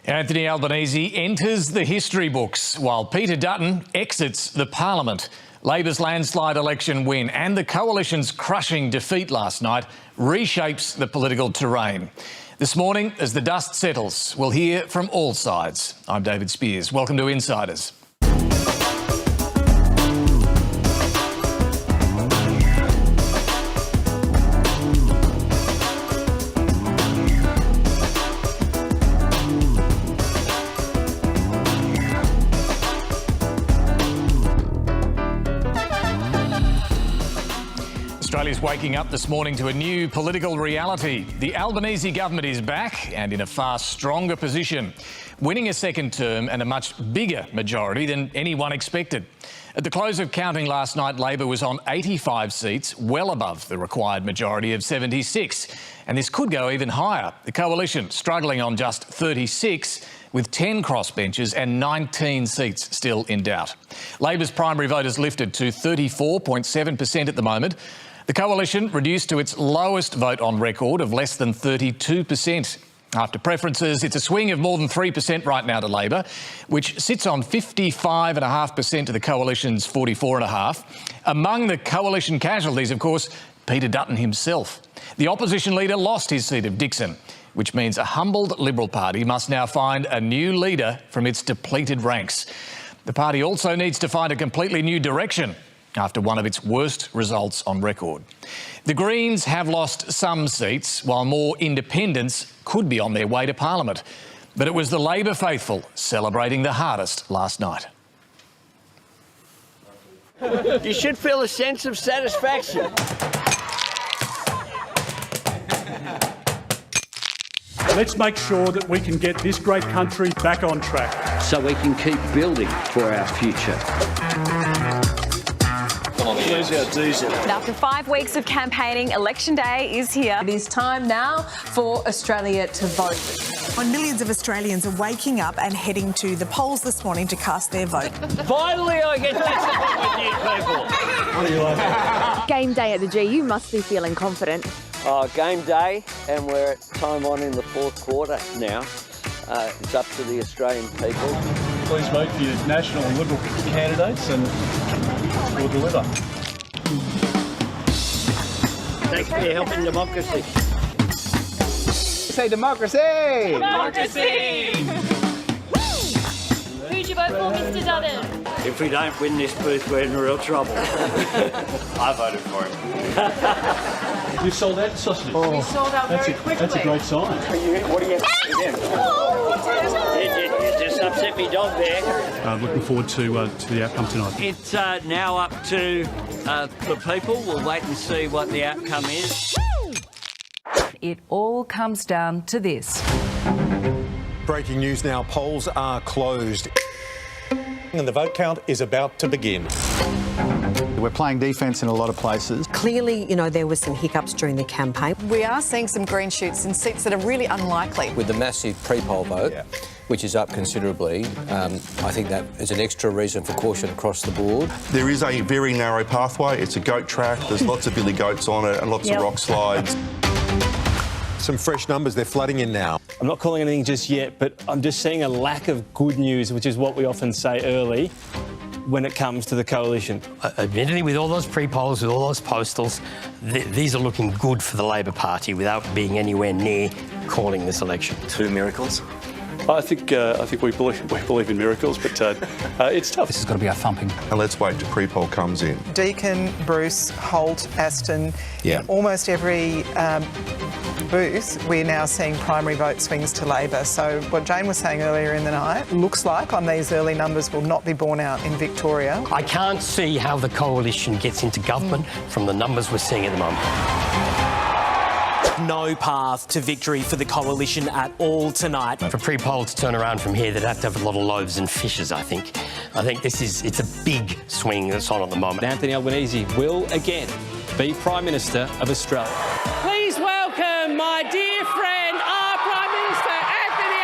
Anthony Albanese enters the history books while Peter Dutton exits the parliament. Labor's landslide election win and the coalition's crushing defeat last night reshapes the political terrain. This morning, as the dust settles, we'll hear from all sides. I'm David Speers. Welcome to Insiders. Australia's waking up this morning to a new political reality. The Albanese government is back and in a far stronger position, winning a second term and a much bigger majority than anyone expected. At the close of counting last night, Labor was on 85 seats, well above the required majority of 76. And this could go even higher. The coalition struggling on just 36, with 10 crossbenchers and 19 seats still in doubt. Labor's primary vote has lifted to 34.7% at the moment. The coalition reduced to its lowest vote on record of less than 32%. After preferences, it's a swing of more than 3% right now to Labor, which sits on 55.5% of the coalition's 44.5%. Among the coalition casualties, of course, Peter Dutton himself. The opposition leader lost his seat of Dixon, which means a humbled Liberal Party must now find a new leader from its depleted ranks. The party also needs to find a completely new direction after one of its worst results on record. The Greens have lost some seats, while more independents could be on their way to Parliament. But it was the Labor faithful celebrating the hardest last night. You should feel a sense of satisfaction. Let's make sure that we can get this great country back on track. So we can keep building for our future. After 5 weeks of campaigning, Election Day is here. It is time now for Australia to vote. And millions of Australians are waking up and heading to the polls this morning to cast their vote. Finally, I get to with you people. Game day at the G, you must be feeling confident. Game day, and we're at time on in the fourth quarter now. It's up to the Australian people. Please vote for your National and Liberal candidates and we'll deliver. Thanks for your help in democracy. Say democracy! Democracy! Who'd you vote for, Mr. Dutton? If we don't win this booth, we're in real trouble. I voted for him. You sold out the sausages? We sold out very quickly. That's a great sign. What do you have again? You just upset me dog there. Looking forward to the outcome tonight. It's now up to the people. We'll wait and see what the outcome is. It all comes down to this. Breaking news now, polls are closed. And the vote count is about to begin. We're playing defence in a lot of places. Clearly, there were some hiccups during the campaign. We are seeing some green shoots in seats that are really unlikely. With the massive pre-poll vote, which is up considerably, I think that is an extra reason for caution across the board. There is a very narrow pathway. It's a goat track. There's lots of billy goats on it and lots of rock slides. Some fresh numbers, they're flooding in now. I'm not calling anything just yet, but I'm just seeing a lack of good news, which is what we often say early when it comes to the coalition. Admittedly, with all those pre-polls, with all those postals, these are looking good for the Labor Party without being anywhere near calling this election. 2 miracles? I think we believe in miracles, but it's tough. This has got to be our thumping. And let's wait till pre-poll comes in. Deakin, Bruce, Holt, Aston, Yeah. in almost every booth, we're now seeing primary vote swings to Labor. So what Jane was saying earlier in the night looks like on these early numbers will not be borne out in Victoria. I can't see how the coalition gets into government from the numbers we're seeing at the moment. No path to victory for the coalition at all tonight. For pre-poll to turn around from here, they'd have to have a lot of loaves and fishes, I think. I think it's a big swing that's on at the moment. Anthony Albanese will again be Prime Minister of Australia. Please welcome my dear friend, our Prime Minister, Anthony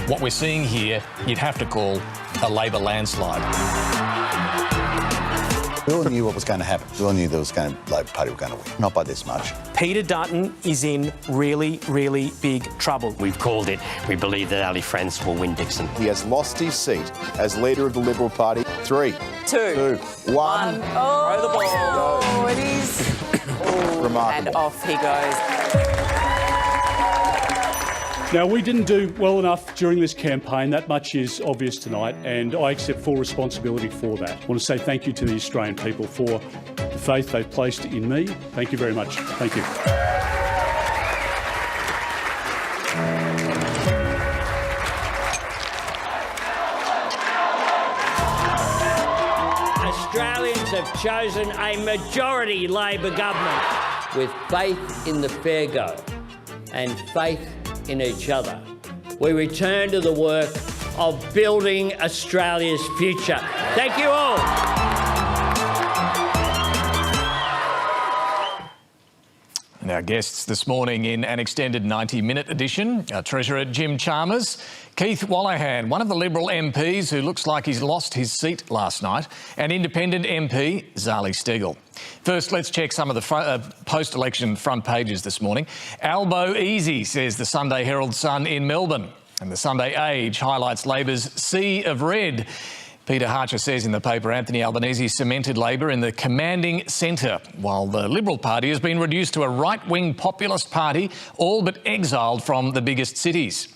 Albanese. What we're seeing here, you'd have to call a Labor landslide. We all knew what was going to happen. We all knew the Labor Party were going to win. Not by this much. Peter Dutton is in really, really big trouble. We've called it. We believe that Ali Friends will win Dixon. He has lost his seat as leader of the Liberal Party. 3, 2, 1. Throw the ball. Oh, it is. Remarkable. And off he goes. Now, we didn't do well enough during this campaign. That much is obvious tonight, and I accept full responsibility for that. I want to say thank you to the Australian people for the faith they've placed in me. Thank you very much. Thank you. Australians have chosen a majority Labor government with faith in the fair go and faith in each other. We return to the work of building Australia's future. Thank you all. And our guests this morning in an extended 90-minute edition, our Treasurer Jim Chalmers, Keith Wolahan, one of the Liberal MPs who looks like he's lost his seat last night, and Independent MP Zali Steggall. First, let's check some of the post-election front pages this morning. Albo easy, says the Sunday Herald Sun in Melbourne. And the Sunday Age highlights Labor's sea of red. Peter Harcher says in the paper Anthony Albanese cemented Labor in the commanding centre, while the Liberal Party has been reduced to a right-wing populist party, all but exiled from the biggest cities.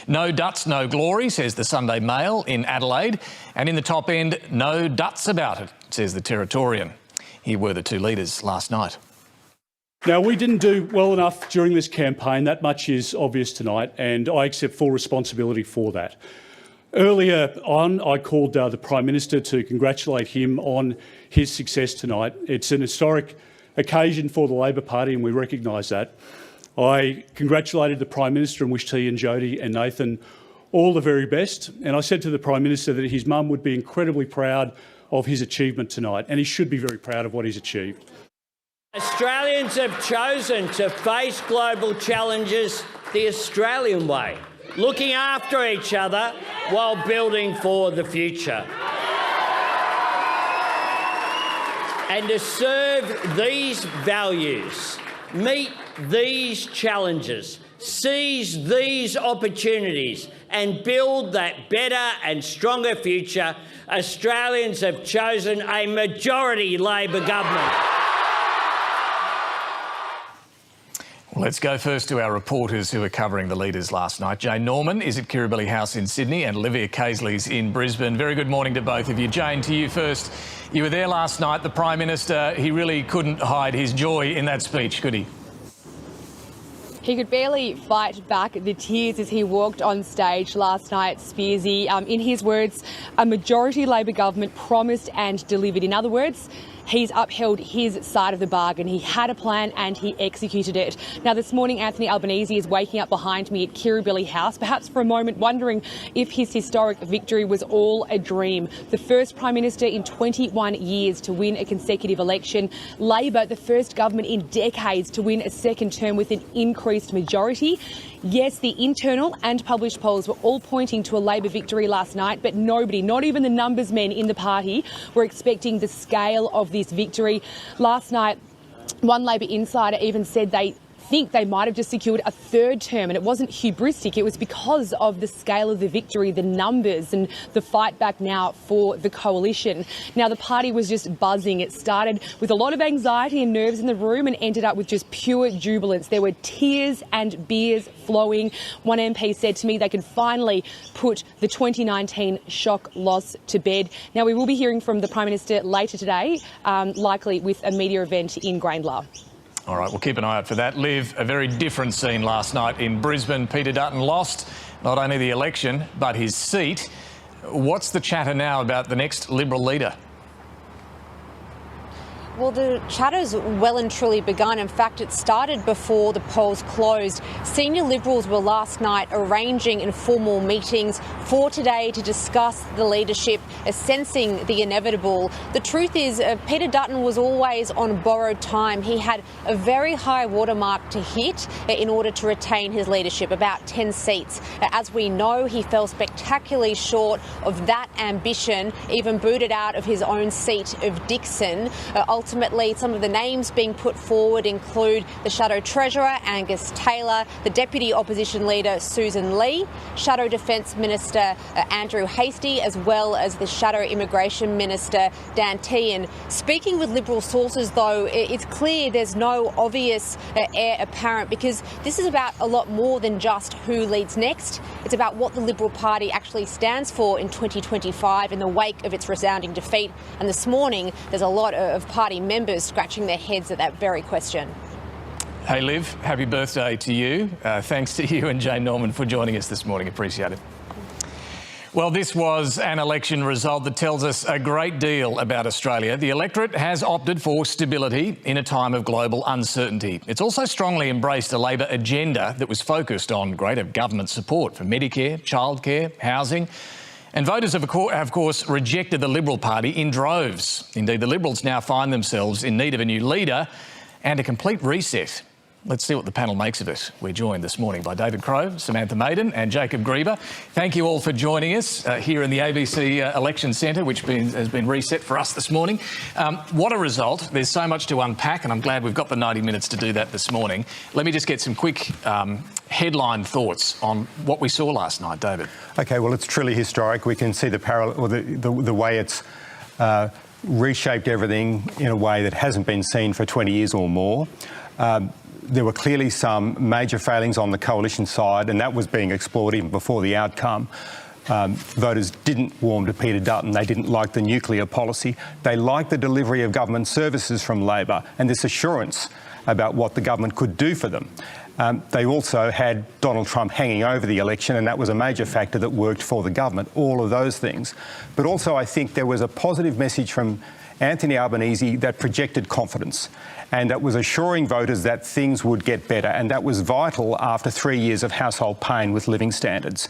No Duts, no glory, says the Sunday Mail in Adelaide. And in the top end, no Duts about it, says the Territorian. Here were the two leaders last night. Now, we didn't do well enough during this campaign. That much is obvious tonight, and I accept full responsibility for that. Earlier on, I called the Prime Minister to congratulate him on his success tonight. It's an historic occasion for the Labor Party, and we recognise that. I congratulated the Prime Minister and wished he and Jodie and Nathan all the very best. And I said to the Prime Minister that his mum would be incredibly proud of his achievement tonight, and he should be very proud of what he's achieved. Australians have chosen to face global challenges the Australian way, looking after each other while building for the future. And to serve these values, meet these challenges, seize these opportunities and build that better and stronger future, Australians have chosen a majority Labor government. Well, let's go first to our reporters who were covering the leaders last night. Jane Norman is at Kirribilli House in Sydney and Olivia Casely's in Brisbane. Very good morning to both of you. Jane, to you first. You were there last night. The Prime Minister, he really couldn't hide his joy in that speech, could he? He could barely fight back the tears as he walked on stage last night, Spearsy. In his words, a majority Labor government promised and delivered. In other words, he's upheld his side of the bargain. He had a plan and he executed it. Now, this morning, Anthony Albanese is waking up behind me at Kirribilli House, perhaps for a moment wondering if his historic victory was all a dream. The first Prime Minister in 21 years to win a consecutive election. Labor, the first government in decades to win a second term with an increased majority. Yes, the internal and published polls were all pointing to a Labor victory last night, but nobody, not even the numbers men in the party, were expecting the scale of this victory. Last night, one Labor insider even said they think they might have just secured a third term, and it wasn't hubristic. It was because of the scale of the victory, the numbers and the fight back now for the coalition. Now, the party was just buzzing. It started with a lot of anxiety and nerves in the room and ended up with just pure jubilance. There were tears and beers flowing. One MP said to me they can finally put the 2019 shock loss to bed. Now, we will be hearing from the Prime Minister later today, likely with a media event in Grayndler. All right, we'll keep an eye out for that. Liv, a very different scene last night in Brisbane. Peter Dutton lost not only the election, but his seat. What's the chatter now about the next Liberal leader? Well, the chatter's well and truly begun. In fact, it started before the polls closed. Senior Liberals were last night arranging informal meetings for today to discuss the leadership, sensing the inevitable. The truth is, Peter Dutton was always on borrowed time. He had a very high watermark to hit in order to retain his leadership, about 10 seats. As we know, he fell spectacularly short of that ambition, even booted out of his own seat of Dixon. Ultimately, some of the names being put forward include the Shadow Treasurer, Angus Taylor, the Deputy Opposition Leader, Susan Lee, Shadow Defence Minister, Andrew Hastie, as well as the Shadow Immigration Minister, Dan Tehan. Speaking with Liberal sources, though, it's clear there's no obvious heir apparent, because this is about a lot more than just who leads next. It's about what the Liberal Party actually stands for in 2025 in the wake of its resounding defeat. And this morning, there's a lot of party members scratching their heads at that very question. Hey Liv, happy birthday to you. Thanks to you and Jane Norman for joining us this morning. Appreciate it. Well, this was an election result that tells us a great deal about Australia. The electorate has opted for stability in a time of global uncertainty. It's also strongly embraced a Labor agenda that was focused on greater government support for Medicare, childcare, housing. And voters have, of course, rejected the Liberal Party in droves. Indeed, the Liberals now find themselves in need of a new leader and a complete reset. Let's see what the panel makes of it. We're joined this morning by David Crowe, Samantha Maiden and Jacob Grieber. Thank you all for joining us here in the ABC Election Centre, which has been reset for us this morning. What a result. There's so much to unpack, and I'm glad we've got the 90 minutes to do that this morning. Let me just get some quick headline thoughts on what we saw last night, David. OK, well, it's truly historic. We can see the parallel, or the way it's reshaped everything in a way that hasn't been seen for 20 years or more. There were clearly some major failings on the coalition side, and that was being explored even before the outcome. Voters didn't warm to Peter Dutton. They didn't like the nuclear policy. They liked the delivery of government services from Labor and this assurance about what the government could do for them. They also had Donald Trump hanging over the election, and that was a major factor that worked for the government, all of those things. But also I think there was a positive message from Anthony Albanese that projected confidence, and that was assuring voters that things would get better, and that was vital after 3 years of household pain with living standards.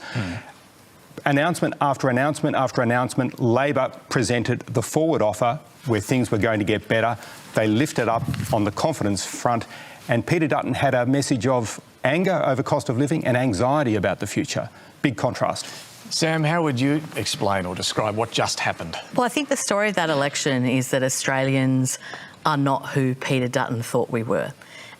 Announcement after announcement after announcement, Labor presented the forward offer where things were going to get better. They lifted up on the confidence front, and Peter Dutton had a message of anger over cost of living and anxiety about the future. Big contrast. Sam, how would you explain or describe what just happened? Well, I think the story of that election is that Australians are not who Peter Dutton thought we were.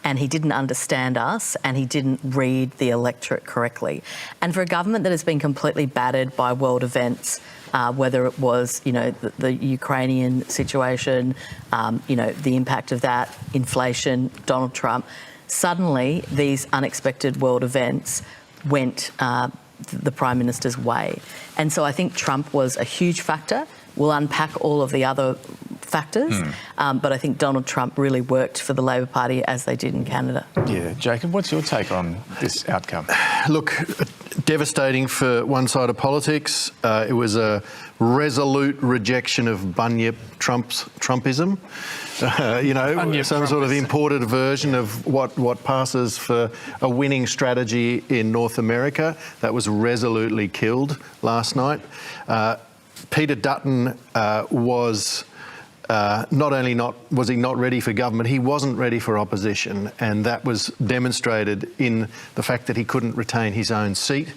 And he didn't understand us, and he didn't read the electorate correctly. And for a government that has been completely battered by world events, whether it was, the Ukrainian situation, the impact of that, inflation, Donald Trump, suddenly these unexpected world events went the Prime Minister's way. And so I think Trump was a huge factor. We'll unpack all of the other factors, but I think Donald Trump really worked for the Labor Party as they did in Canada. Yeah. Jacob, what's your take on this outcome? Look, devastating for one side of politics. It was a resolute rejection of Bunyip Trumpism. Some sort of imported version of what passes for a winning strategy in North America. That was resolutely killed last night. Peter Dutton was not only not ready for government, he wasn't ready for opposition, and that was demonstrated in the fact that he couldn't retain his own seat.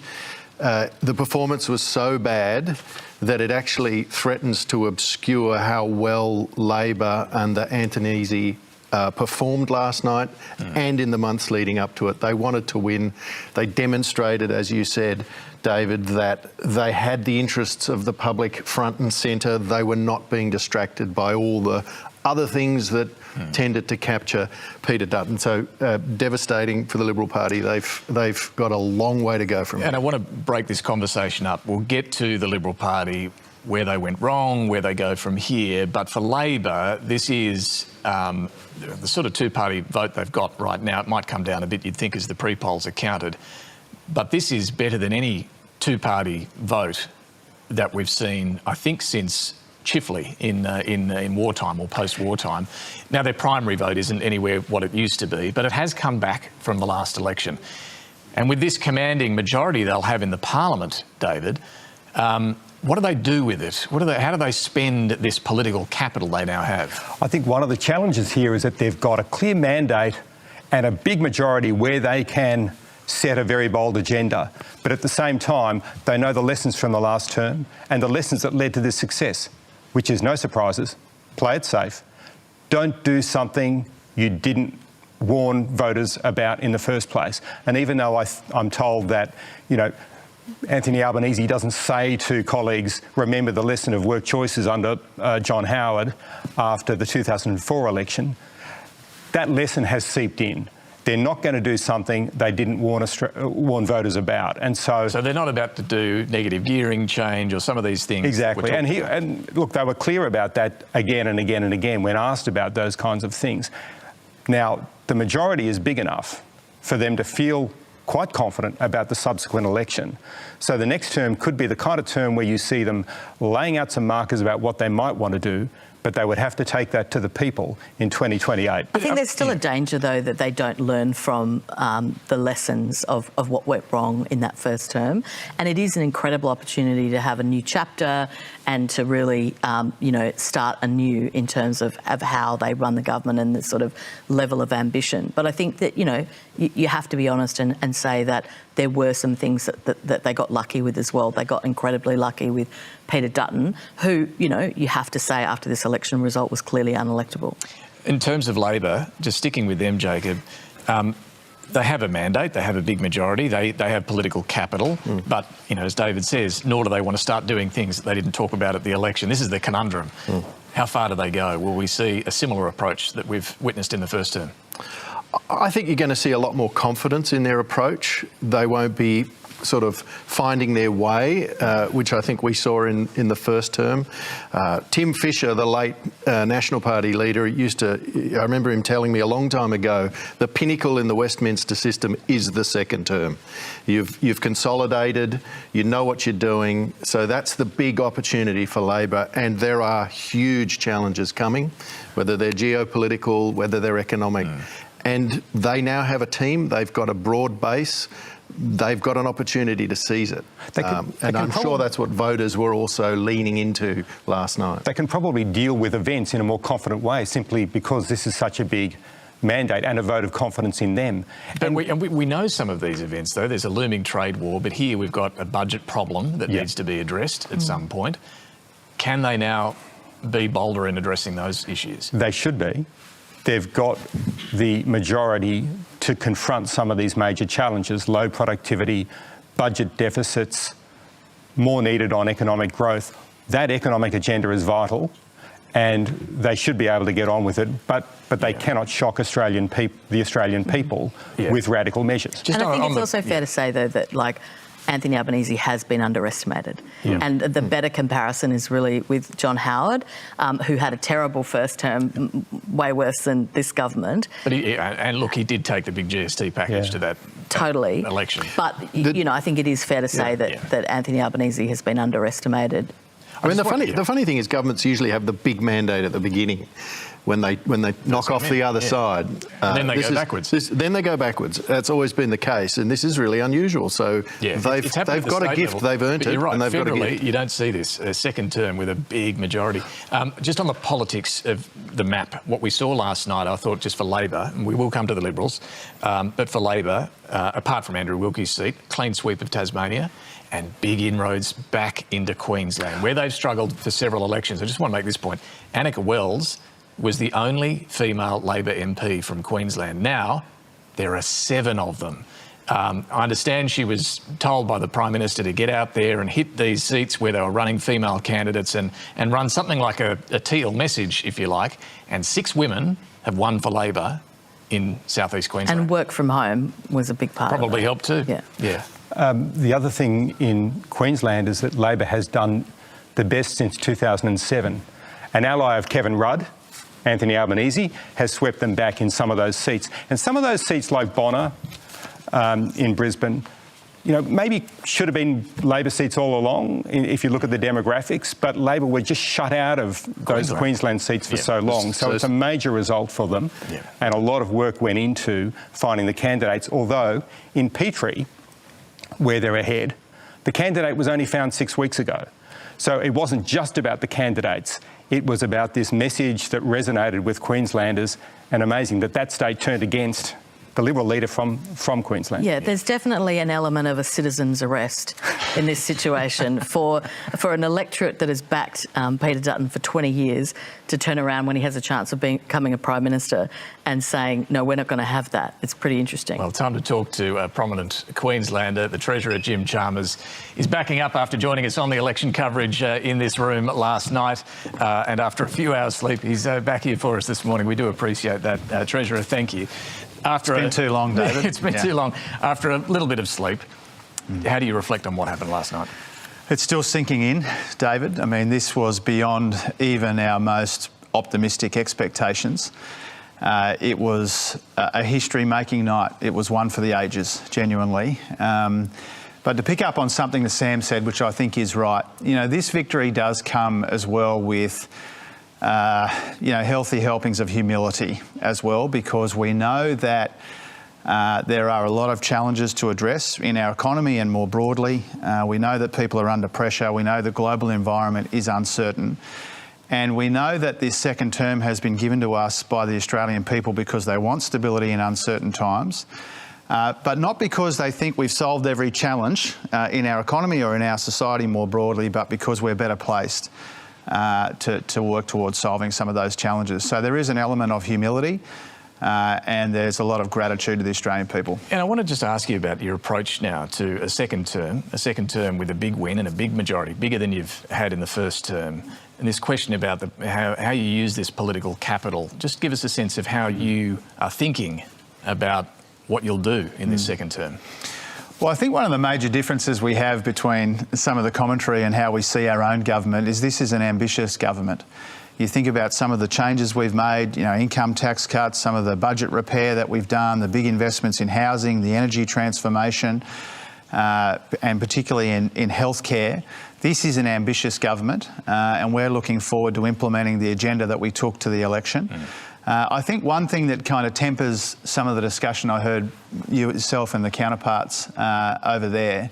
The performance was so bad that it actually threatens to obscure how well Labor under Albanese performed last night and in the months leading up to it. They wanted to win. They demonstrated, as you said, David, that they had the interests of the public front and centre. They were not being distracted by all the other things that tended to capture Peter Dutton. So devastating for the Liberal Party. They've got a long way to go from it. And I want to break this conversation up. We'll get to the Liberal Party, where they went wrong, where they go from here. But for Labor, this is the sort of two-party vote they've got right now. It might come down a bit, you'd think, as the pre-polls are counted. But this is better than any two-party vote that we've seen, I think, since chiefly in wartime or post-wartime. Now, their primary vote isn't anywhere what it used to be, but it has come back from the last election. And with this commanding majority they'll have in the Parliament, David, what do they do with it? How do they spend this political capital they now have? I think one of the challenges here is that they've got a clear mandate and a big majority where they can set a very bold agenda. But at the same time, they know the lessons from the last term and the lessons that led to this success, which is no surprises. Play it safe. Don't do something you didn't warn voters about in the first place. And even though I'm told that, you know, Anthony Albanese doesn't say to colleagues, remember the lesson of work choices under John Howard after the 2004 election, that lesson has seeped in. They're not going to do something they didn't warn voters about. And so they're not about to do negative gearing change or some of these things. Exactly. And look, they were clear about that again and again and again when asked about those kinds of things. Now, the majority is big enough for them to feel quite confident about the subsequent election. So the next term could be the kind of term where you see them laying out some markers about what they might want to do, but they would have to take that to the people in 2028. I think there's still a danger, though, that they don't learn from the lessons of what went wrong in that first term. And it is an incredible opportunity to have a new chapter and to really, start anew in terms of how they run the government and the sort of level of ambition. But I think that, you have to be honest and say that there were some things that they got lucky with as well. They got incredibly lucky with Peter Dutton, who, you have to say after this election result was clearly unelectable. In terms of Labor, just sticking with them, Jacob, they have a mandate, they have a big majority, they have political capital, but, as David says, nor do they want to start doing things that they didn't talk about at the election. This is the conundrum. How far do they go? Will we see a similar approach that we've witnessed in the first term? I think you're going to see a lot more confidence in their approach. They won't be sort of finding their way, which I think we saw in the first term. Tim Fischer, the late National Party leader, I remember him telling me a long time ago, the pinnacle in the Westminster system is the second term. You've consolidated, you know what you're doing, so that's the big opportunity for Labor, and there are huge challenges coming, whether they're geopolitical, whether they're economic. And they now have a team, they've got a broad base, they've got an opportunity to seize it. And I'm sure that's what voters were also leaning into last night. They can probably deal with events in a more confident way simply because this is such a big mandate and a vote of confidence in them. But we know some of these events, though. There's a looming trade war, but here we've got a budget problem that needs to be addressed at some point. Can they now be bolder in addressing those issues? They should be. They've got the majority to confront some of these major challenges, low productivity, budget deficits, more needed on economic growth. That economic agenda is vital and they should be able to get on with it, but they cannot shock the Australian people with radical measures. And I think it's also fair to say, though, that Anthony Albanese has been underestimated. And the better comparison is really with John Howard, who had a terrible first term, way worse than this government. But he did take the big GST package to that election. But, I think it is fair to say that Anthony Albanese has been underestimated. I mean, the funny thing is governments usually have the big mandate at the beginning when they knock off the other side. And then they go backwards. Then they go backwards. That's always been the case, and this is really unusual. So they've got a gift, they've earned it, you're right. and they've got a Federally, gift. you don't see this, a second term with a big majority. Just on the politics of the map, what we saw last night, I thought just for Labor, and we will come to the Liberals, but for Labor, apart from Andrew Wilkie's seat, clean sweep of Tasmania, and big inroads back into Queensland, where they've struggled for several elections. I just want to make this point. Annika Wells was the only female Labor MP from Queensland. Now, there are 7 of them. I understand she was told by the Prime Minister to get out there and hit these seats where they were running female candidates and run something like a teal message, if you like. And 6 women have won for Labor in southeast Queensland. And work from home was a big part of it. Probably helped too. Yeah. The other thing in Queensland is that Labor has done the best since 2007. An ally of Kevin Rudd, Anthony Albanese, has swept them back in some of those seats. And some of those seats, like Bonner in Brisbane, maybe should have been Labor seats all along if you look at the demographics, but Labor were just shut out of those Queensland seats for so long. So it's a major result for them, and a lot of work went into finding the candidates, although in Petrie, where they're ahead, the candidate was only found 6 weeks ago. So it wasn't just about the candidates, it was about this message that resonated with Queenslanders, and amazing that state turned against the Liberal leader from Queensland. Yeah, there's definitely an element of a citizen's arrest in this situation for an electorate that has backed Peter Dutton for 20 years to turn around when he has a chance of becoming a Prime Minister and saying, no, we're not going to have that. It's pretty interesting. Well, time to talk to a prominent Queenslander. The Treasurer, Jim Chalmers, is backing up after joining us on the election coverage in this room last night. And after a few hours sleep, he's back here for us this morning. We do appreciate that. Treasurer, thank you. It's been too long, David. It's been too long. After a little bit of sleep, how do you reflect on what happened last night? It's still sinking in, David. I mean, this was beyond even our most optimistic expectations. It was a history-making night. It was one for the ages, genuinely. But to pick up on something that Sam said, which I think is right, this victory does come as well with healthy helpings of humility as well, because we know that there are a lot of challenges to address in our economy and more broadly. We know that people are under pressure. We know the global environment is uncertain. And we know that this second term has been given to us by the Australian people because they want stability in uncertain times, but not because they think we've solved every challenge in our economy or in our society more broadly, but because we're better placed to work towards solving some of those challenges. So there is an element of humility and there's a lot of gratitude to the Australian people. And I want to just ask you about your approach now to a second term with a big win and a big majority, bigger than you've had in the first term. And this question about how you use this political capital. Just give us a sense of how you are thinking about what you'll do in this second term. Well, I think one of the major differences we have between some of the commentary and how we see our own government is this is an ambitious government. You think about some of the changes we've made, income tax cuts, some of the budget repair that we've done, the big investments in housing, the energy transformation, and particularly in healthcare. This is an ambitious government, and we're looking forward to implementing the agenda that we took to the election. I think one thing that kind of tempers some of the discussion I heard you yourself and the counterparts over there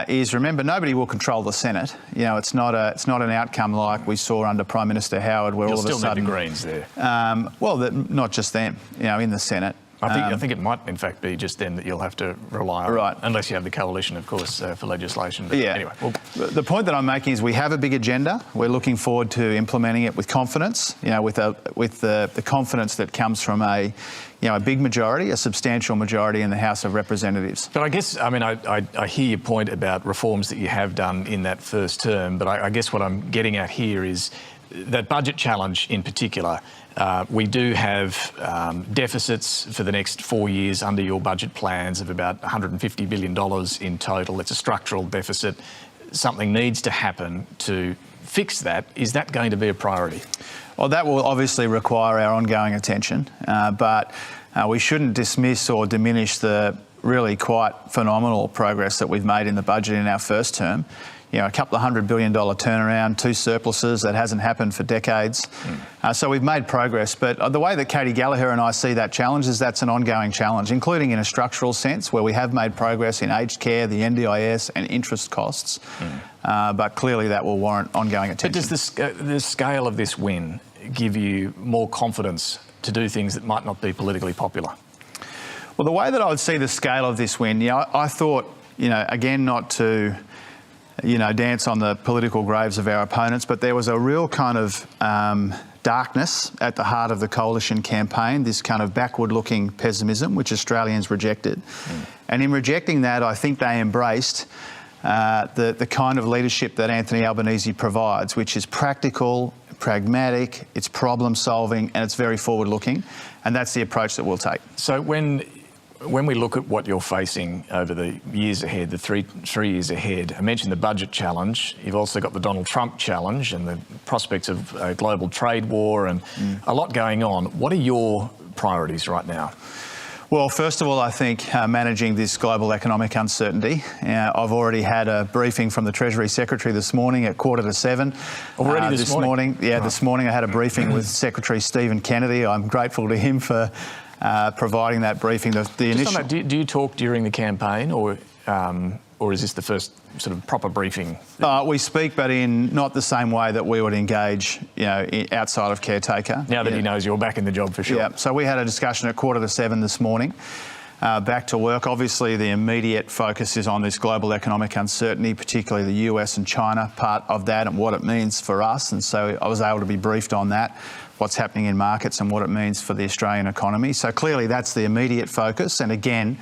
is, remember, nobody will control the Senate. It's not an outcome like we saw under Prime Minister Howard, where all of a sudden need the Greens there. Not just them. In the Senate. I think it might, in fact, be just them that you'll have to rely on, right? Unless you have the coalition, of course, for legislation. But anyway, the point that I'm making is we have a big agenda. We're looking forward to implementing it with confidence. With the confidence that comes from a big majority, a substantial majority in the House of Representatives. But I guess, I hear your point about reforms that you have done in that first term. But I guess what I'm getting at here is that budget challenge in particular. We do have deficits for the next 4 years under your budget plans of about $150 billion in total. It's a structural deficit. Something needs to happen to fix that. Is that going to be a priority? Well, that will obviously require our ongoing attention, but we shouldn't dismiss or diminish the really quite phenomenal progress that we've made in the budget in our first term. A couple of $100 billion turnaround, 2 surpluses, that hasn't happened for decades. So we've made progress. But the way that Katie Gallagher and I see that challenge is that's an ongoing challenge, including in a structural sense where we have made progress in aged care, the NDIS and interest costs. But clearly that will warrant ongoing attention. But does the scale of this win give you more confidence to do things that might not be politically popular? Well, the way that I would see the scale of this win, I thought, again, not to dance on the political graves of our opponents, but there was a real kind of darkness at the heart of the coalition campaign, this kind of backward-looking pessimism, which Australians rejected. And in rejecting that, I think they embraced the kind of leadership that Anthony Albanese provides, which is practical, pragmatic, it's problem-solving, and it's very forward-looking. And that's the approach that we'll take. So when we look at what you're facing over the years ahead, the three years ahead, I mentioned the budget challenge. You've also got the Donald Trump challenge and the prospects of a global trade war and a lot going on. What are your priorities right now? Well, first of all, I think managing this global economic uncertainty. I've already had a briefing from the Treasury Secretary this morning at 6:45. Already this morning? Yeah, right. This morning I had a briefing with Secretary Stephen Kennedy. I'm grateful to him for providing that briefing. Do you talk during the campaign, or is this the first sort of proper briefing? We speak, but in not the same way that we would engage, outside of caretaker. Now that he knows you're back in the job for sure. Yeah. So we had a discussion at 6:45 this morning. Back to work. Obviously, the immediate focus is on this global economic uncertainty, particularly the US and China part of that and what it means for us. And so I was able to be briefed on that, what's happening in markets and what it means for the Australian economy. So clearly that's the immediate focus. And again,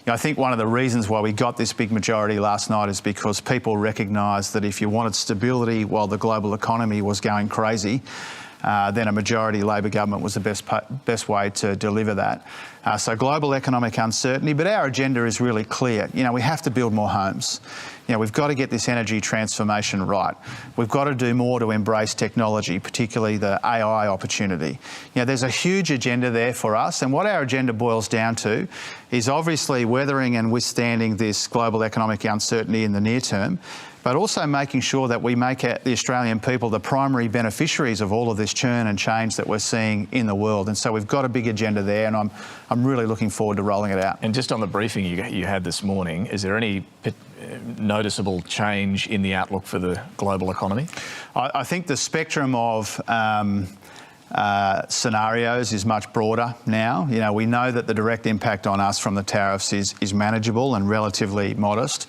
I think one of the reasons why we got this big majority last night is because people recognised that if you wanted stability while the global economy was going crazy, then a majority Labor government was the best way to deliver that. So global economic uncertainty, but our agenda is really clear. We have to build more homes. We've got to get this energy transformation right. We've got to do more to embrace technology, particularly the AI opportunity. There's a huge agenda there for us, and what our agenda boils down to is obviously weathering and withstanding this global economic uncertainty in the near term, but also making sure that we make the Australian people the primary beneficiaries of all of this churn and change that we're seeing in the world. And so we've got a big agenda there, and I'm really looking forward to rolling it out. And just on the briefing you had this morning, is there any noticeable change in the outlook for the global economy? I think the spectrum of scenarios is much broader now. We know that the direct impact on us from the tariffs is manageable and relatively modest.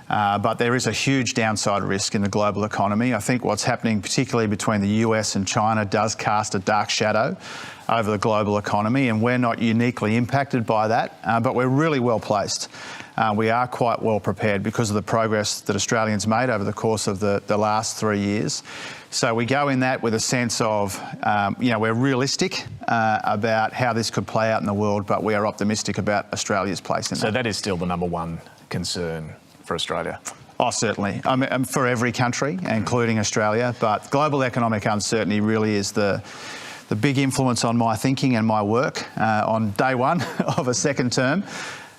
But there is a huge downside risk in the global economy. I think what's happening, particularly between the US and China, does cast a dark shadow over the global economy, and we're not uniquely impacted by that, but we're really well placed. We are quite well prepared because of the progress that Australians made over the course of the last 3 years. So we go in that with a sense of, we're realistic about how this could play out in the world, but we are optimistic about Australia's place in that. So that is still the number one concern for Australia? Oh, certainly. I mean, for every country, including Australia. But global economic uncertainty really is the big influence on my thinking and my work on day one of a second term.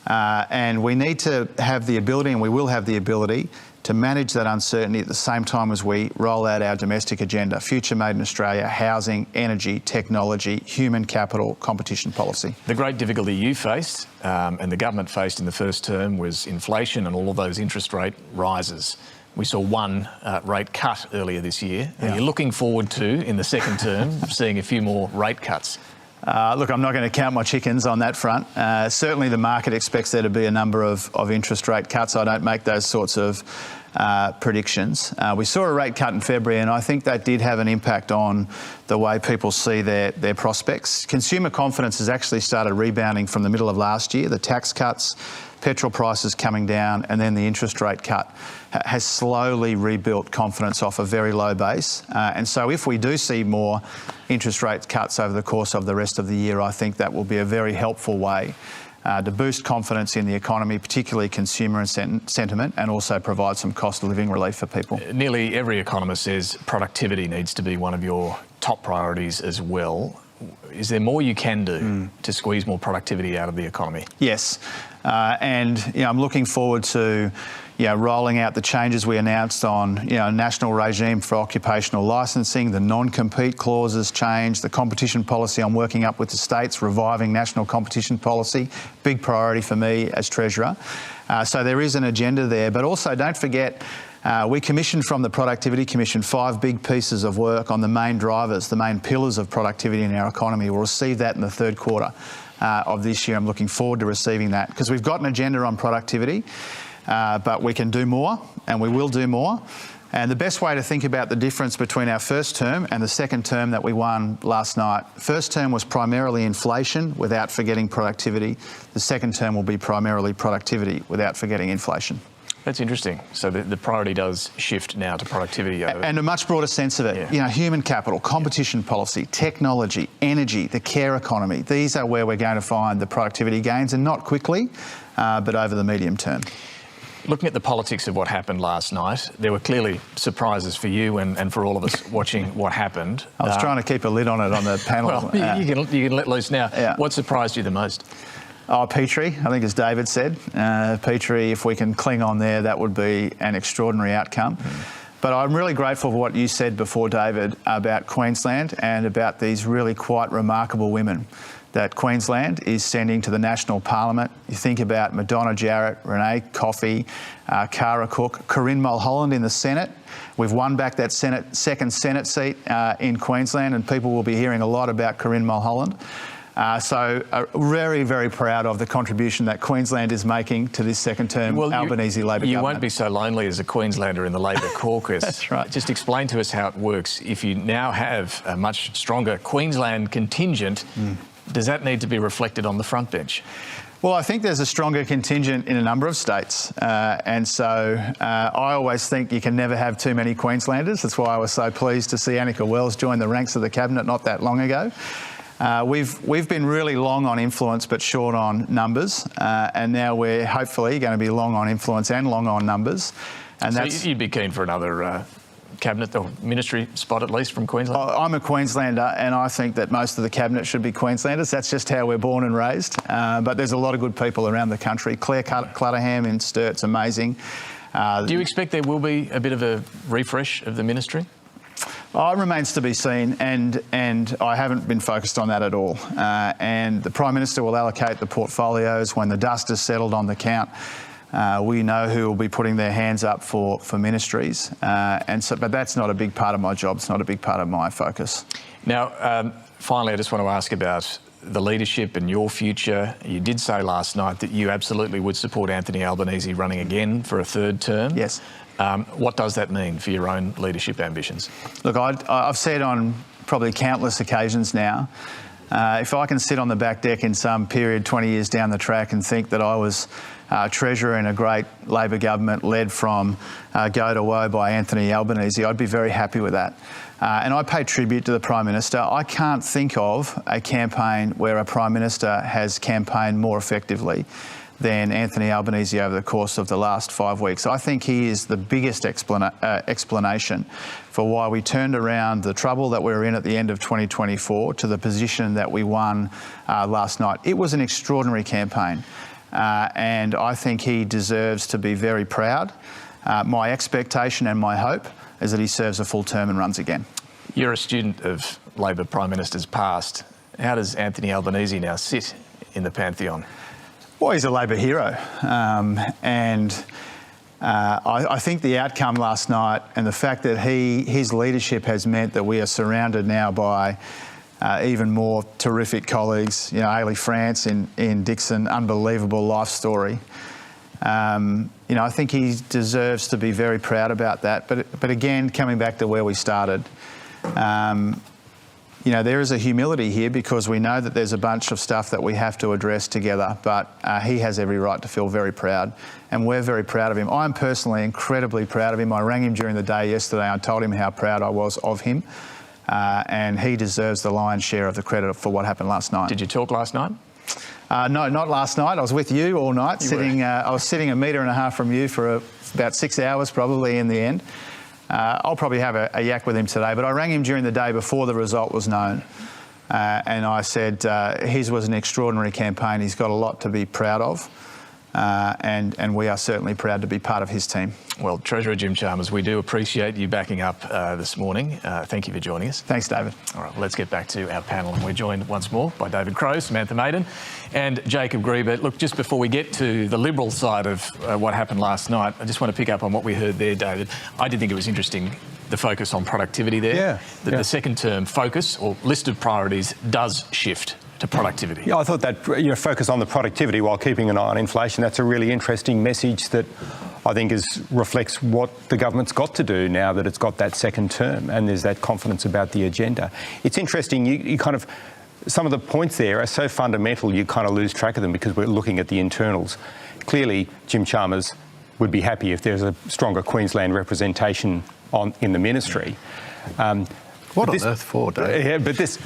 And we need to have the ability, and we will have the ability, to manage that uncertainty at the same time as we roll out our domestic agenda: future made in Australia, housing, energy, technology, human capital, competition policy. The great difficulty you faced and the government faced in the first term was inflation and all of those interest rate rises. We saw one rate cut earlier this year. Yeah. You're looking forward to, in the second term, seeing a few more rate cuts. Look, I'm not going to count my chickens on that front. Certainly the market expects there to be a number of interest rate cuts. I don't make those sorts of predictions. We saw a rate cut in February, and I think that did have an impact on the way people see their prospects. Consumer confidence has actually started rebounding from the middle of last year. The tax cuts, petrol prices coming down, and then the interest rate cut has slowly rebuilt confidence off a very low base. And so if we do see more interest rate cuts over the course of the rest of the year, I think that will be a very helpful way to boost confidence in the economy, particularly consumer sentiment, and also provide some cost of living relief for people. Nearly every economist says productivity needs to be one of your top priorities as well. Is there more you can do to squeeze more productivity out of the economy? Yes, and I'm looking forward to rolling out the changes we announced on national regime for occupational licensing, the non-compete clauses change, the competition policy I'm working up with the states, reviving national competition policy, big priority for me as Treasurer. So there is an agenda there, but also don't forget, we commissioned from the Productivity Commission 5 big pieces of work on the main drivers, the main pillars of productivity in our economy. We'll receive that in the third quarter of this year. I'm looking forward to receiving that because we've got an agenda on productivity, but we can do more and we will do more. And the best way to think about the difference between our first term and the second term that we won last night, first term was primarily inflation without forgetting productivity. The second term will be primarily productivity without forgetting inflation. That's interesting. So the priority does shift now to productivity. And a much broader sense of it. Yeah. Human capital, competition policy, technology, energy, the care economy. These are where we're going to find the productivity gains, and not quickly, but over the medium term. Looking at the politics of what happened last night, there were clearly surprises for you and for all of us watching what happened. I was trying to keep a lid on it on the panel. Well, you can let loose now. Yeah. What surprised you the most? Oh, Petrie, I think as David said. Petrie, if we can cling on there, that would be an extraordinary outcome. But I'm really grateful for what you said before, David, about Queensland and about these really quite remarkable women that Queensland is sending to the National Parliament. You think about Madonna Jarrett, Renee Coffey, Cara Cook, Corinne Mulholland in the Senate. We've won back that second Senate seat in Queensland, and people will be hearing a lot about Corinne Mulholland. So very, very proud of the contribution that Queensland is making to this second-term Albanese Labor government. You won't be so lonely as a Queenslander in the Labor caucus. That's right. Just explain to us how it works. If you now have a much stronger Queensland contingent, does that need to be reflected on the front bench? Well, I think there's a stronger contingent in a number of states. And so I always think you can never have too many Queenslanders. That's why I was so pleased to see Annika Wells join the ranks of the Cabinet not that long ago. We've been really long on influence but short on numbers, and now we're hopefully going to be long on influence and long on numbers. And so that's, you'd be keen for another cabinet or ministry spot at least from Queensland? I'm a Queenslander, and I think that most of the cabinet should be Queenslanders. That's just how we're born and raised. But there's a lot of good people around the country. Claire Clutterham in Sturt's amazing. Do you expect there will be a bit of a refresh of the ministry? Oh, it remains to be seen, and I haven't been focused on that at all. And the Prime Minister will allocate the portfolios when the dust is settled on the count. We know who will be putting their hands up for ministries, but that's not a big part of my job. It's not a big part of my focus. Now, finally, I just want to ask about the leadership and your future. You did say last night that you absolutely would support Anthony Albanese running again for a third term. Yes. What does that mean for your own leadership ambitions? Look, I've said on probably countless occasions now, if I can sit on the back deck in some period 20 years down the track and think that I was treasurer in a great Labor government led from go to woe by Anthony Albanese, I'd be very happy with that. And I pay tribute to the Prime Minister. I can't think of a campaign where a Prime Minister has campaigned more effectively than Anthony Albanese over the course of the last 5 weeks. I think he is the biggest explanation for why we turned around the trouble that we were in at the end of 2024 to the position that we won last night. It was an extraordinary campaign, and I think he deserves to be very proud. My expectation and my hope is that he serves a full term and runs again. You're a student of Labor Prime Ministers past. How does Anthony Albanese now sit in the pantheon? Well, he's a Labor hero, and I think the outcome last night and the fact that his leadership has meant that we are surrounded now by even more terrific colleagues. You know, Ailey France in Dixon, unbelievable life story. You know, I think he deserves to be very proud about that. But again, coming back to where we started, you know, there is a humility here because we know that there's a bunch of stuff that we have to address together, but he has every right to feel very proud, and we're very proud of him. I'm personally incredibly proud of him. I rang him during the day yesterday. I told him how proud I was of him, and he deserves the lion's share of the credit for what happened last night. Did you talk last night? No, not last night. I was with you all night. I was sitting 1.5 metres from you for about 6 hours probably in the end. I'll probably have a yak with him today, but I rang him during the day before the result was known, and I said his was an extraordinary campaign. He's got a lot to be proud of, and we are certainly proud to be part of his team. Well, Treasurer Jim Chalmers, we do appreciate you backing up this morning. Thank you for joining us. Thanks, David. All right, let's get back to our panel, and we're joined once more by David Crowe, Samantha Maiden and Jacob Grieber. Look, just before we get to the Liberal side of what happened last night, I just want to pick up on what we heard there, David. I did think it was interesting, the focus on productivity there. Yeah. The second term focus or list of priorities does shift to productivity. Yeah, I thought that focus on the productivity while keeping an eye on inflation, that's a really interesting message that I think reflects what the government's got to do now that it's got that second term, and there's that confidence about the agenda. It's interesting, you kind of, some of the points there are so fundamental you kind of lose track of them because we're looking at the internals. Clearly, Jim Chalmers would be happy if there's a stronger Queensland representation in the ministry. What on earth for, Dave? Yeah, but this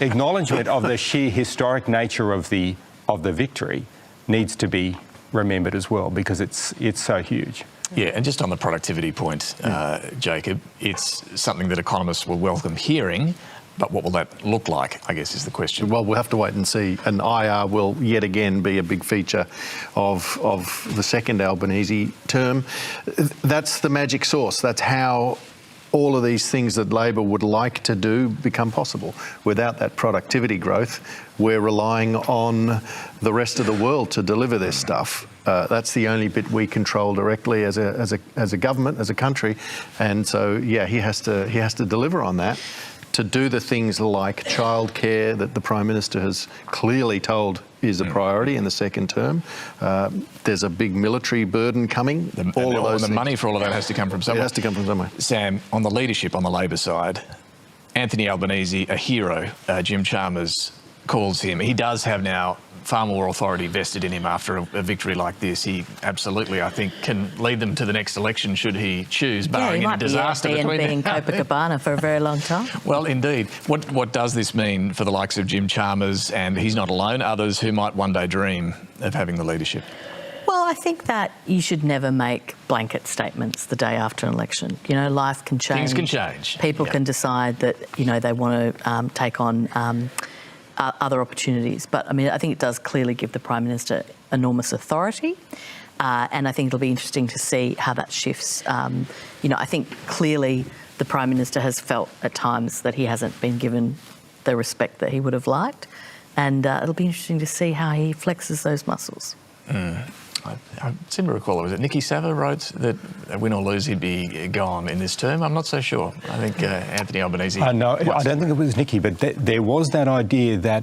acknowledgement of the sheer historic nature of the victory needs to be remembered as well because it's so huge. Yeah, and just on the productivity point, Jacob, it's something that economists will welcome hearing, But what will that look like, I guess, is the question. Well, we'll have to wait and see. And IR will yet again be a big feature of the second Albanese term. That's the magic sauce. That's how all of these things that Labor would like to do become possible. Without that productivity growth, we're relying on the rest of the world to deliver this stuff. That's the only bit we control directly as a government, as a country, and so yeah, he has to deliver on that. To do the things like childcare that the Prime Minister has clearly told is a priority in the second term. There's a big military burden coming. The money for all of that has to come from somewhere. It has to come from somewhere. Sam, on the leadership on the Labor side, Anthony Albanese, a hero, Jim Chalmers calls him. He does have now far more authority vested in him after a victory like this. He absolutely, I think, can lead them to the next election should he choose, barring any disaster between them. He might be in Copacabana for a very long time. Well, indeed. What does this mean for the likes of Jim Chalmers, and he's not alone, others who might one day dream of having the leadership? Well, I think that you should never make blanket statements the day after an election. You know, life can change. Things can change. People can decide that, you know, they want to take on other opportunities. But, I mean, I think it does clearly give the Prime Minister enormous authority. And I think it'll be interesting to see how that shifts. You know, I think clearly the Prime Minister has felt at times that he hasn't been given the respect that he would have liked. And it'll be interesting to see how he flexes those muscles. I seem to recall, was it Nikki Sava wrote that win or lose he'd be gone in this term? I'm not so sure. I think Anthony Albanese... No, I don't think it was Nikki, but there was that idea that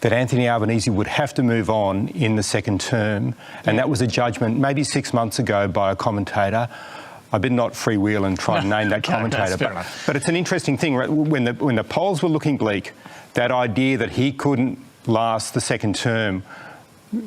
Anthony Albanese would have to move on in the second term, and that was a judgment maybe 6 months ago by a commentator. I did not freewheel and try and name that commentator, but it's an interesting thing. When the polls were looking bleak, that idea that he couldn't last the second term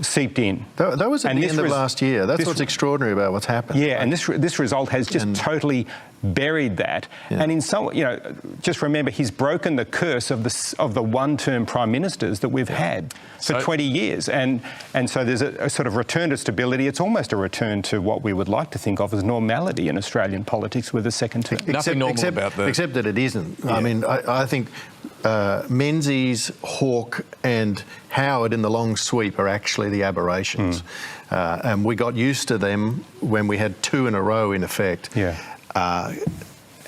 seeped in. That was at the end of last year. That's what's extraordinary about what's happened. Yeah, and this result has just totally buried that. Yeah. And in some, you know, just remember, he's broken the curse of the one-term prime ministers that we've had for 20 years. And so there's a sort of return to stability. It's almost a return to what we would like to think of as normality in Australian politics with a second term. Nothing normal about that. Except that it isn't. Yeah. I mean, I think Menzies, Hawke and Howard in the long sweep are actually the aberrations. And we got used to them when we had two in a row, in effect. Yeah.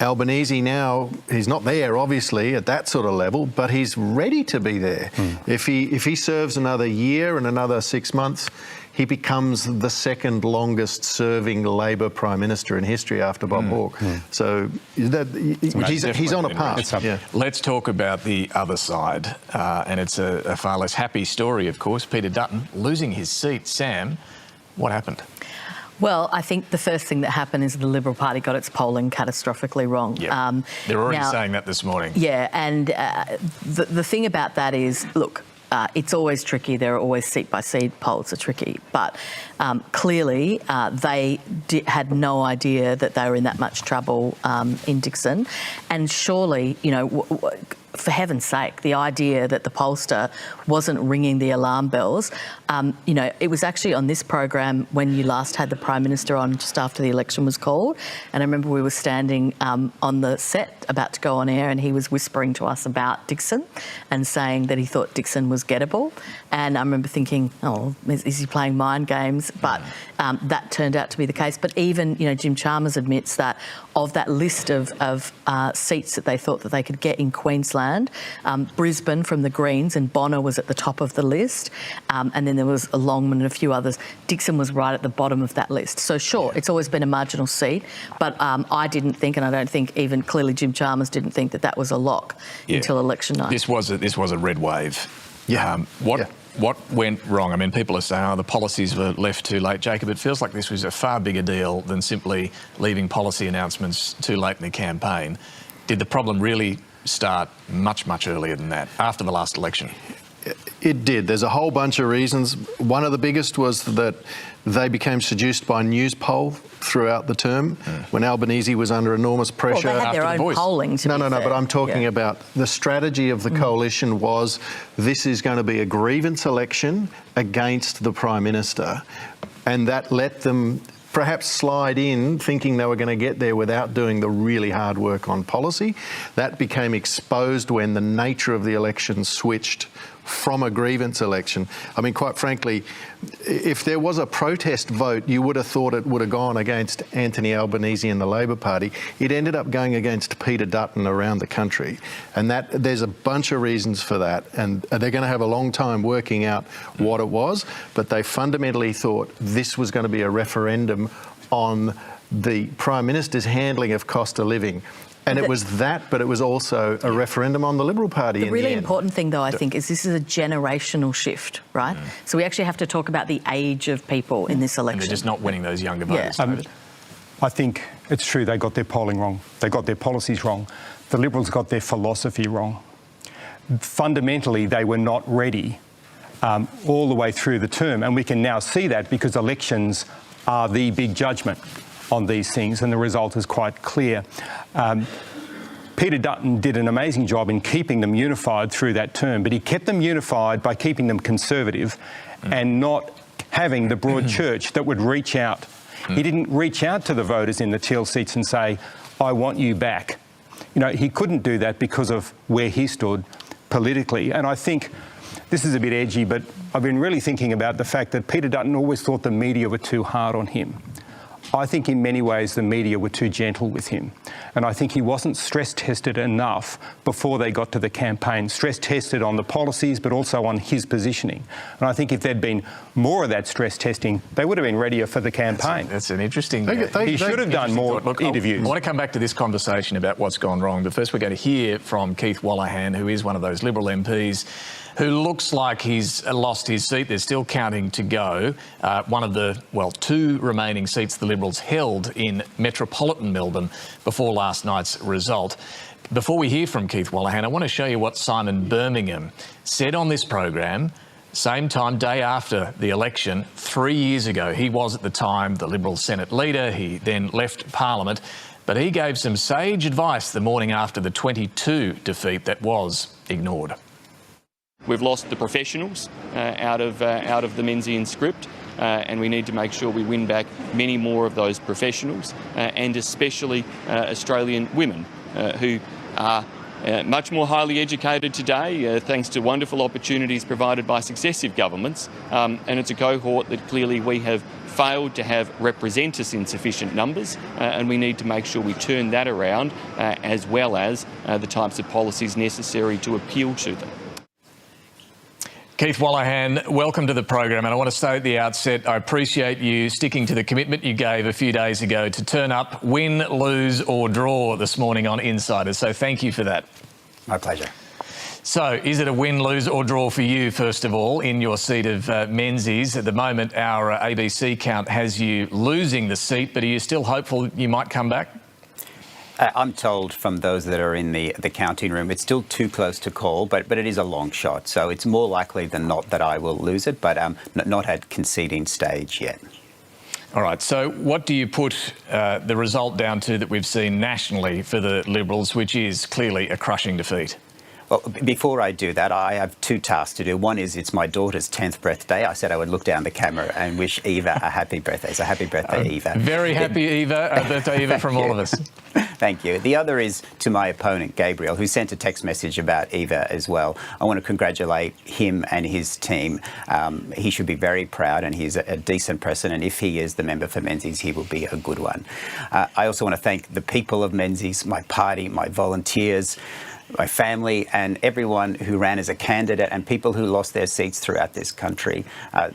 Albanese now, he's not there, obviously, at that sort of level, but he's ready to be there. If he serves another year and another 6 months, he becomes the second longest serving Labor Prime Minister in history after Bob Hawke. So he's on a path. Yeah. Let's talk about the other side. And it's a far less happy story, of course. Peter Dutton losing his seat. Sam, what happened? Well, I think the first thing that happened is the Liberal Party got its polling catastrophically wrong. Yep. They're already saying that this morning. Yeah, and the thing about that is, look, it's always tricky. There are always seat-by-seat polls are tricky. But clearly they had no idea that they were in that much trouble in Dickson. And surely, you know, for heaven's sake, the idea that the pollster wasn't ringing the alarm bells. You know, it was actually on this program when you last had the Prime Minister on just after the election was called. And I remember we were standing on the set about to go on air, and he was whispering to us about Dickson and saying that he thought Dickson was gettable. And I remember thinking, oh, is he playing mind games? But that turned out to be the case. But even, you know, Jim Chalmers admits that of that list of seats that they thought that they could get in Queensland, Brisbane from the Greens and Bonner was at the top of the list. And then there was a Longman and a few others. Dickson was right at the bottom of that list. So sure, it's always been a marginal seat, but I didn't think, and I don't think even clearly Jim Chalmers didn't think that was a lock until election night. This was a red wave. Yeah. What went wrong? I mean, people are saying, the policies were left too late. Jacob, it feels like this was a far bigger deal than simply leaving policy announcements too late in the campaign. Did the problem really start much, much earlier than that, after the last election? It did. There's a whole bunch of reasons. One of the biggest was that they became seduced by news poll throughout the term when Albanese was under enormous pressure. Well, they had their own polling, to be fair. But I'm talking about the strategy of the coalition was this is going to be a grievance election against the Prime Minister, and that let them perhaps slide in thinking they were going to get there without doing the really hard work on policy. That became exposed when the nature of the election switched from a grievance election. I mean, quite frankly, if there was a protest vote, you would have thought it would have gone against Anthony Albanese and the Labor Party. It ended up going against Peter Dutton around the country. And that there's a bunch of reasons for that. And they're going to have a long time working out what it was. But they fundamentally thought this was going to be a referendum on the Prime Minister's handling of cost of living. And it was that, but it was also a referendum on the Liberal Party in the end. The really important thing, though, I think, is this is a generational shift, right? So we actually have to talk about the age of people in this election. And they're just not winning those younger voters. I think it's true they got their polling wrong. They got their policies wrong. The Liberals got their philosophy wrong. Fundamentally, they were not ready all the way through the term. And we can now see that because elections are the big judgment on these things, and the result is quite clear. Peter Dutton did an amazing job in keeping them unified through that term, but he kept them unified by keeping them conservative and not having the broad church that would reach out. He didn't reach out to the voters in the teal seats and say, I want you back. You know, he couldn't do that because of where he stood politically. And I think this is a bit edgy, but I've been really thinking about the fact that Peter Dutton always thought the media were too hard on him. I think in many ways the media were too gentle with him. And I think he wasn't stress-tested enough before they got to the campaign. Stress-tested on the policies, but also on his positioning. And I think if there'd been more of that stress testing, they would have been readier for the campaign. That's an interesting... He should have done more interviews. I want to come back to this conversation about what's gone wrong, but first we're going to hear from Keith Wolahan, who is one of those Liberal MPs who looks like he's lost his seat. They're still counting to go. One of the, two remaining seats the Liberals held in metropolitan Melbourne before last night's result. Before we hear from Keith Wolahan, I want to show you what Simon Birmingham said on this program, same time, day after the election, 3 years ago. He was at the time the Liberal Senate leader. He then left Parliament, but he gave some sage advice the morning after the 22 defeat that was ignored. We've lost the professionals out of the Menzies script, and we need to make sure we win back many more of those professionals, and especially Australian women who are much more highly educated today, thanks to wonderful opportunities provided by successive governments. And it's a cohort that clearly we have failed to have represent us in sufficient numbers, and we need to make sure we turn that around, as well as the types of policies necessary to appeal to them. Keith Wolahan, welcome to the program. And I want to say at the outset, I appreciate you sticking to the commitment you gave a few days ago to turn up, win, lose or draw this morning on Insiders. So thank you for that. My pleasure. So is it a win, lose or draw for you, first of all, in your seat of Menzies? At the moment, our ABC count has you losing the seat, but are you still hopeful you might come back? I'm told from those that are in the counting room, it's still too close to call, but it is a long shot. So it's more likely than not that I will lose it, but not at conceding stage yet. All right, so what do you put the result down to that we've seen nationally for the Liberals, which is clearly a crushing defeat? Well, before I do that, I have two tasks to do. One is it's my daughter's 10th birthday. I said I would look down the camera and wish Eva a happy birthday. So happy birthday, Eva. Very happy Eva, birthday Eva from all of us. Thank you. The other is to my opponent, Gabriel, who sent a text message about Eva as well. I want to congratulate him and his team. He should be very proud, and he's a decent person. And if he is the member for Menzies, he will be a good one. I also want to thank the people of Menzies, my party, my volunteers, my family and everyone who ran as a candidate and people who lost their seats throughout this country.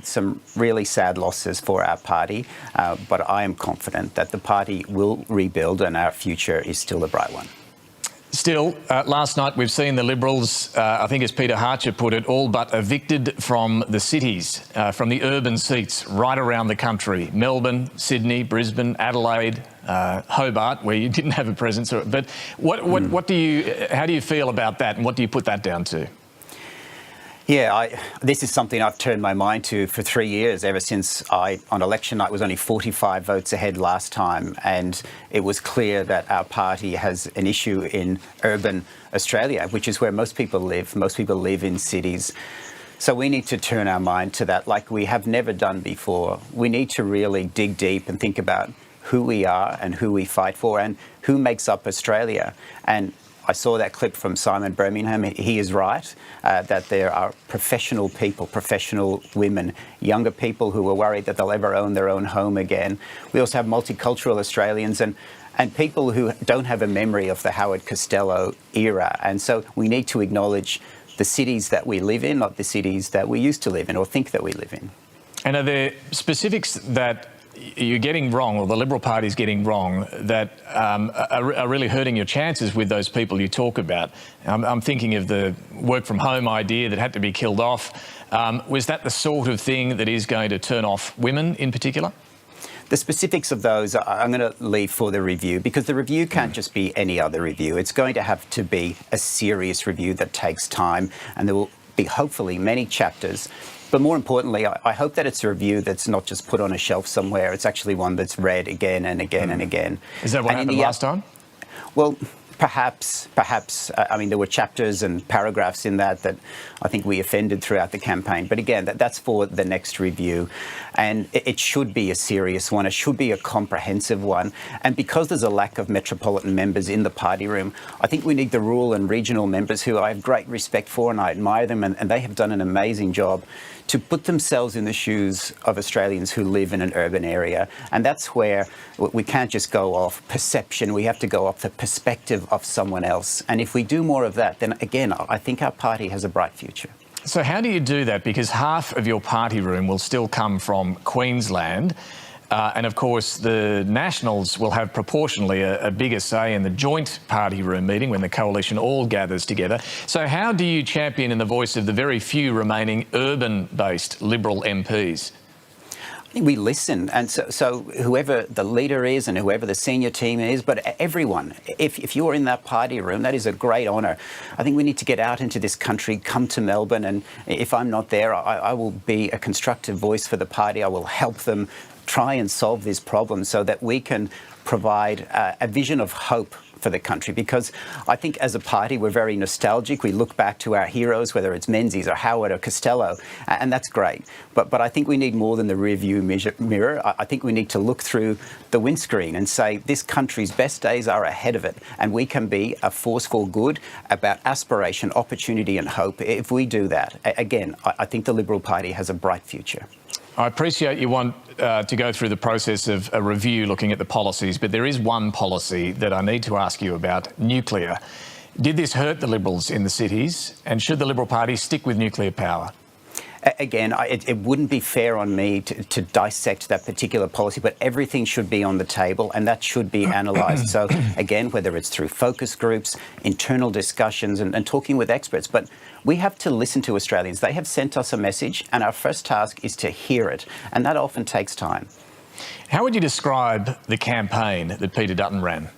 Some really sad losses for our party, but I am confident that the party will rebuild and our future is still a bright one. Still, last night we've seen the Liberals, I think as Peter Harcher put it, all but evicted from the cities, from the urban seats right around the country. Melbourne, Sydney, Brisbane, Adelaide, Hobart, where you didn't have a presence. But how do you feel about that, and what do you put that down to? Yeah, this is something I've turned my mind to for 3 years, ever since on election night, was only 45 votes ahead last time. And it was clear that our party has an issue in urban Australia, which is where most people live. Most people live in cities. So we need to turn our mind to that like we have never done before. We need to really dig deep and think about who we are and who we fight for and who makes up Australia. And I saw that clip from Simon Birmingham. He is right that there are professional people, professional women, younger people who are worried that they'll ever own their own home again. We also have multicultural Australians and people who don't have a memory of the Howard Costello era. And so we need to acknowledge the cities that we live in, not the cities that we used to live in or think that we live in. And are there specifics that you're getting wrong, or the Liberal Party's getting wrong, that are really hurting your chances with those people you talk about? I'm thinking of the work from home idea that had to be killed off. Was that the sort of thing that is going to turn off women in particular? The specifics of those I'm going to leave for the review, because the review can't just be any other review. It's going to have to be a serious review that takes time, and there will be hopefully many chapters. But more importantly, I hope that it's a review that's not just put on a shelf somewhere. It's actually one that's read again and again and again. Is that what happened last time? Well, perhaps. I mean, there were chapters and paragraphs in that I think we offended throughout the campaign. But again, that's for the next review. And it should be a serious one. It should be a comprehensive one. And because there's a lack of metropolitan members in the party room, I think we need the rural and regional members who I have great respect for and I admire them, and they have done an amazing job to put themselves in the shoes of Australians who live in an urban area. And that's where we can't just go off perception. We have to go off the perspective of someone else. And if we do more of that, then again, I think our party has a bright future. So how do you do that? Because half of your party room will still come from Queensland. And of course, the Nationals will have proportionally a bigger say in the joint party room meeting when the coalition all gathers together. So how do you champion in the voice of the very few remaining urban-based Liberal MPs? I think we listen, and so whoever the leader is and whoever the senior team is, but everyone, if you're in that party room, that is a great honour. I think we need to get out into this country, come to Melbourne, and if I'm not there, I will be a constructive voice for the party. I will help them try and solve this problem so that we can provide a vision of hope for the country, because I think as a party we're very nostalgic. We look back to our heroes, whether it's Menzies or Howard or Costello, and that's great. But I think we need more than the rearview mirror. I think we need to look through the windscreen and say this country's best days are ahead of it, and we can be a force for good about aspiration, opportunity and hope. If we do that, again, I think the Liberal Party has a bright future. I appreciate you want to go through the process of a review looking at the policies, but there is one policy that I need to ask you about: nuclear. Did this hurt the Liberals in the cities, and should the Liberal Party stick with nuclear power? Again, it wouldn't be fair on me to dissect that particular policy, but everything should be on the table and that should be analysed. So again, whether it's through focus groups, internal discussions and talking with experts, but we have to listen to Australians. They have sent us a message and our first task is to hear it, and that often takes time. How would you describe the campaign that Peter Dutton ran?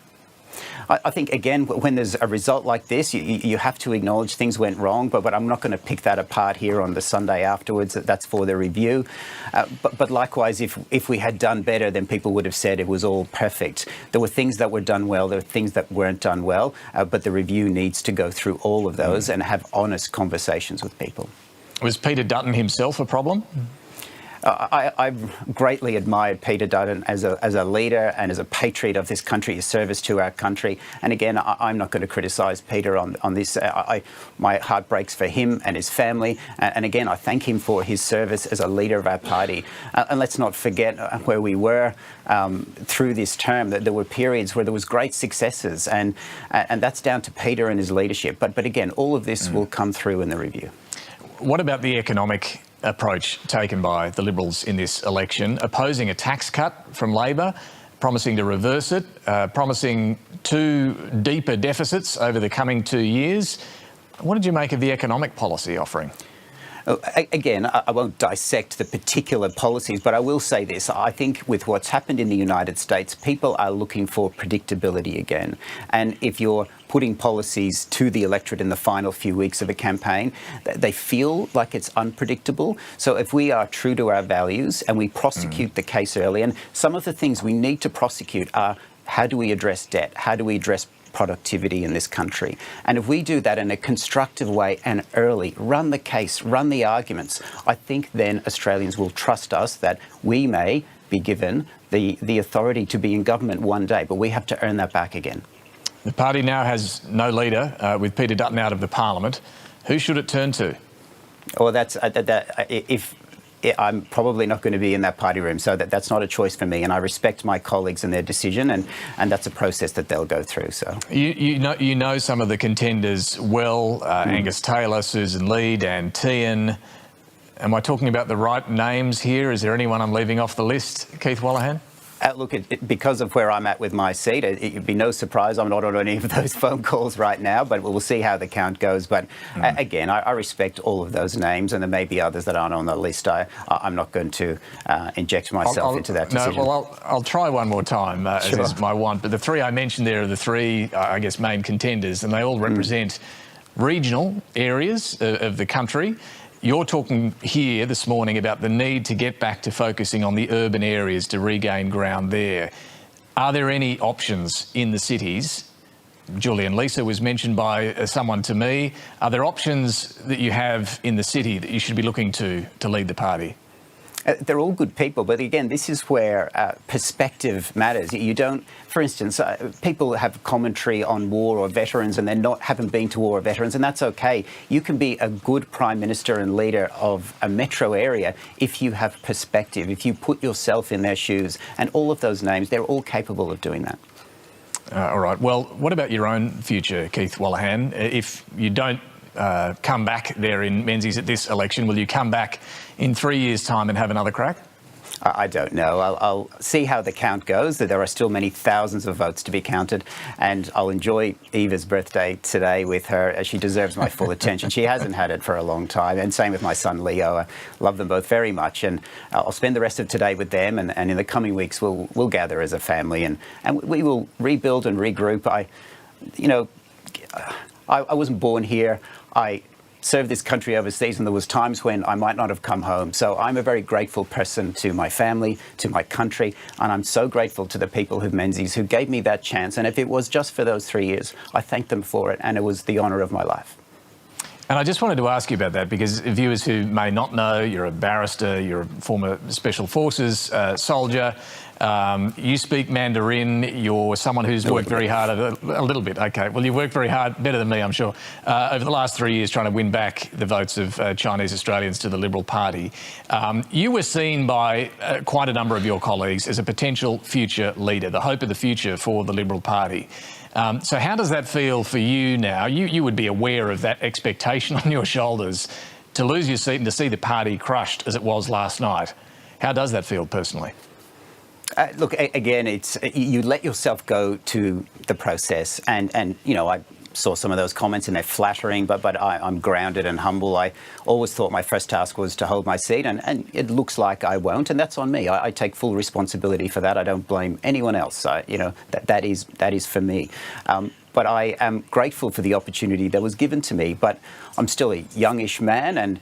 I think, again, when there's a result like this, you have to acknowledge things went wrong, but I'm not going to pick that apart here on the Sunday afterwards. That's for the review. But likewise, if we had done better, then people would have said it was all perfect. There were things that were done well, there were things that weren't done well, but the review needs to go through all of those and have honest conversations with people. Was Peter Dutton himself a problem? I've greatly admired Peter Dutton as a leader and as a patriot of this country, his service to our country. And again, I'm not going to criticise Peter on this. My heart breaks for him and his family. And again, I thank him for his service as a leader of our party. And let's not forget where we were through this term, that there were periods where there was great successes. And that's down to Peter and his leadership. But again, all of this will come through in the review. What about the economic approach taken by the Liberals in this election, opposing a tax cut from Labor, promising to reverse it, promising two deeper deficits over the coming 2 years? What did you make of the economic policy offering? Again, I won't dissect the particular policies, but I will say this. I think with what's happened in the United States, people are looking for predictability again. And if you're putting policies to the electorate in the final few weeks of a campaign, they feel like it's unpredictable. So if we are true to our values and we prosecute the case early, and some of the things we need to prosecute are: how do we address debt? How do we address productivity in this country. And if we do that in a constructive way and early, run the case, run the arguments, I think then Australians will trust us that we may be given the authority to be in government one day, but we have to earn that back again. The party now has no leader, with Peter Dutton out of the parliament. Who should it turn to? Well, I'm probably not going to be in that party room, so that's not a choice for me. And I respect my colleagues and their decision, and that's a process that they'll go through. So you know some of the contenders well: Angus Taylor, Susan Lee, Dan Tehan. Am I talking about the right names here? Is there anyone I'm leaving off the list, Keith Wolahan? Look, because of where I'm at with my seat, it'd be no surprise I'm not on any of those phone calls right now, but we'll see how the count goes. But again, I respect all of those names, and there may be others that aren't on the list. I'm not going to inject myself into that decision. No, well, I'll try one more time, Sure. as is my want. But the three I mentioned there are the three, I guess, main contenders, and they all represent regional areas of the country. You're talking here this morning about the need to get back to focusing on the urban areas to regain ground there. Are there any options in the cities? Julian Leeser was mentioned by someone to me. Are there options that you have in the city that you should be looking to lead the party? They're all good people, but again, this is where perspective matters. You don't, for instance, people have commentary on war or veterans and they haven't been to war or veterans, and that's okay. You can be a good Prime Minister and leader of a metro area if you have perspective, if you put yourself in their shoes, and all of those names, they're all capable of doing that. All right. Well, what about your own future, Keith Wolahan? If you don't come back there in Menzies at this election, will you come back in 3 years' time and have another crack? I don't know. I'll see how the count goes. There are still many thousands of votes to be counted, and I'll enjoy Eva's birthday today with her. She deserves my full attention. She hasn't had it for a long time, and same with my son Leo. I love them both very much, and I'll spend the rest of today with them, and in the coming weeks we'll gather as a family, and we will rebuild and regroup. I wasn't born here. I served this country overseas, and there was times when I might not have come home. So I'm a very grateful person to my family, to my country, and I'm so grateful to the people of Menzies who gave me that chance. And if it was just for those 3 years, I thank them for it, and it was the honour of my life. And I just wanted to ask you about that, because viewers who may not know, you're a barrister, you're a former Special Forces soldier, you speak Mandarin, you're someone who's worked very hard, a little bit, okay. Well, you've worked very hard, better than me, I'm sure, over the last 3 years trying to win back the votes of Chinese Australians to the Liberal Party. You were seen by quite a number of your colleagues as a potential future leader, the hope of the future for the Liberal Party. So how does that feel for you now? You would be aware of that expectation on your shoulders to lose your seat and to see the party crushed as it was last night. How does that feel personally? Look, again, you let yourself go to the process, and I saw some of those comments and they're flattering, but I'm grounded and humble. I always thought my first task was to hold my seat, and it looks like I won't, and that's on me. I take full responsibility for that. I don't blame anyone else. That is for me. But I am grateful for the opportunity that was given to me. But I'm still a youngish man, and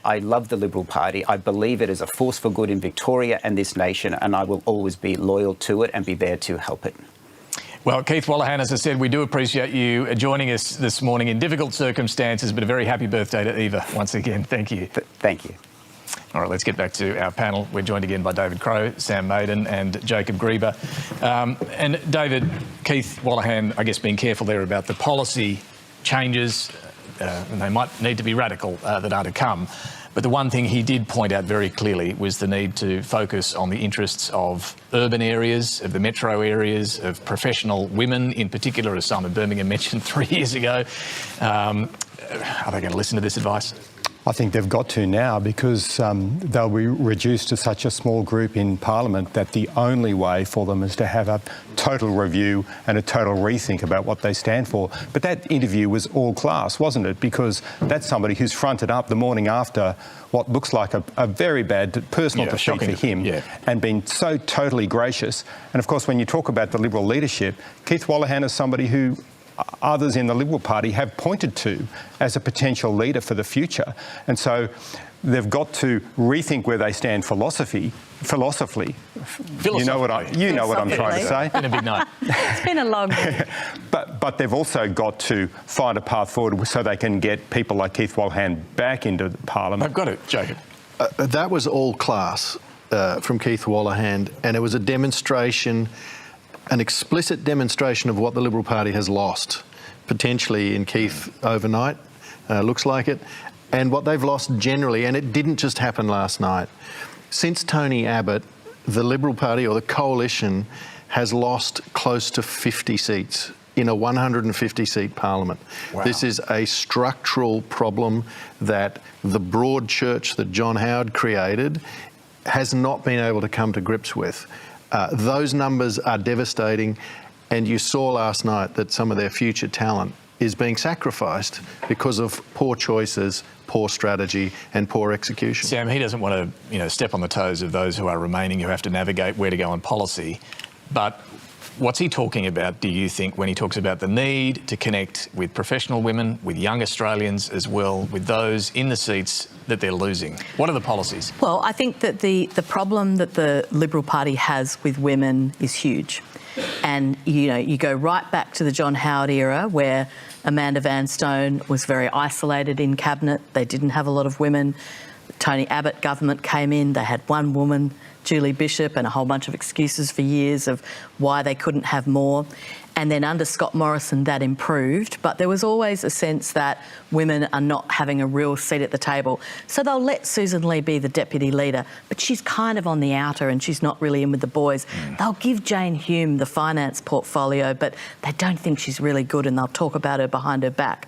I love the Liberal Party. I believe it is a force for good in Victoria and this nation, and I will always be loyal to it and be there to help it. Well, Keith Wolahan, as I said, we do appreciate you joining us this morning in difficult circumstances, but a very happy birthday to Eva once again. Thank you. Thank you. All right, let's get back to our panel. We're joined again by David Crowe, Sam Maiden and Jacob Grieber. And David, Keith Wolahan, I guess being careful there about the policy changes, and they might need to be radical, that are to come. But the one thing he did point out very clearly was the need to focus on the interests of urban areas, of the metro areas, of professional women in particular, as Simon Birmingham mentioned 3 years ago. Are they going to listen to this advice? I think they've got to now, because they'll be reduced to such a small group in Parliament that the only way for them is to have a total review and a total rethink about what they stand for. But that interview was all class, wasn't it? Because that's somebody who's fronted up the morning after what looks like a very bad personal defeat for him, and been so totally gracious. And of course, when you talk about the Liberal leadership, Keith Wolahan is somebody who others in the Liberal Party have pointed to as a potential leader for the future. And so they've got to rethink where they stand philosophically. You know what I'm trying to say. It's been a big night. It's been a long day. But they've also got to find a path forward so they can get people like Keith Wolahan back into Parliament. I've got it, Jacob. That was all class from Keith Wolahan, and it was a demonstration, an explicit demonstration of what the Liberal Party has lost, potentially in Keith overnight, looks like it, and what they've lost generally, and it didn't just happen last night. Since Tony Abbott, the Liberal Party, or the coalition, has lost close to 50 seats in a 150-seat parliament. Wow. This is a structural problem that the broad church that John Howard created has not been able to come to grips with. Those numbers are devastating, and you saw last night that some of their future talent is being sacrificed because of poor choices, poor strategy and poor execution. Sam, he doesn't want to, step on the toes of those who are remaining, who have to navigate where to go on policy. But what's he talking about, do you think, when he talks about the need to connect with professional women, with young Australians as well, with those in the seats that they're losing? What are the policies? Well, I think that the problem that the Liberal Party has with women is huge. And, you go right back to the John Howard era where Amanda Vanstone was very isolated in cabinet. They didn't have a lot of women. Tony Abbott government came in. They had one woman, Julie Bishop, and a whole bunch of excuses for years of why they couldn't have more. And then under Scott Morrison, that improved. But there was always a sense that women are not having a real seat at the table. So they'll let Susan Lee be the deputy leader, but she's kind of on the outer and she's not really in with the boys. They'll give Jane Hume the finance portfolio, but they don't think she's really good and they'll talk about her behind her back.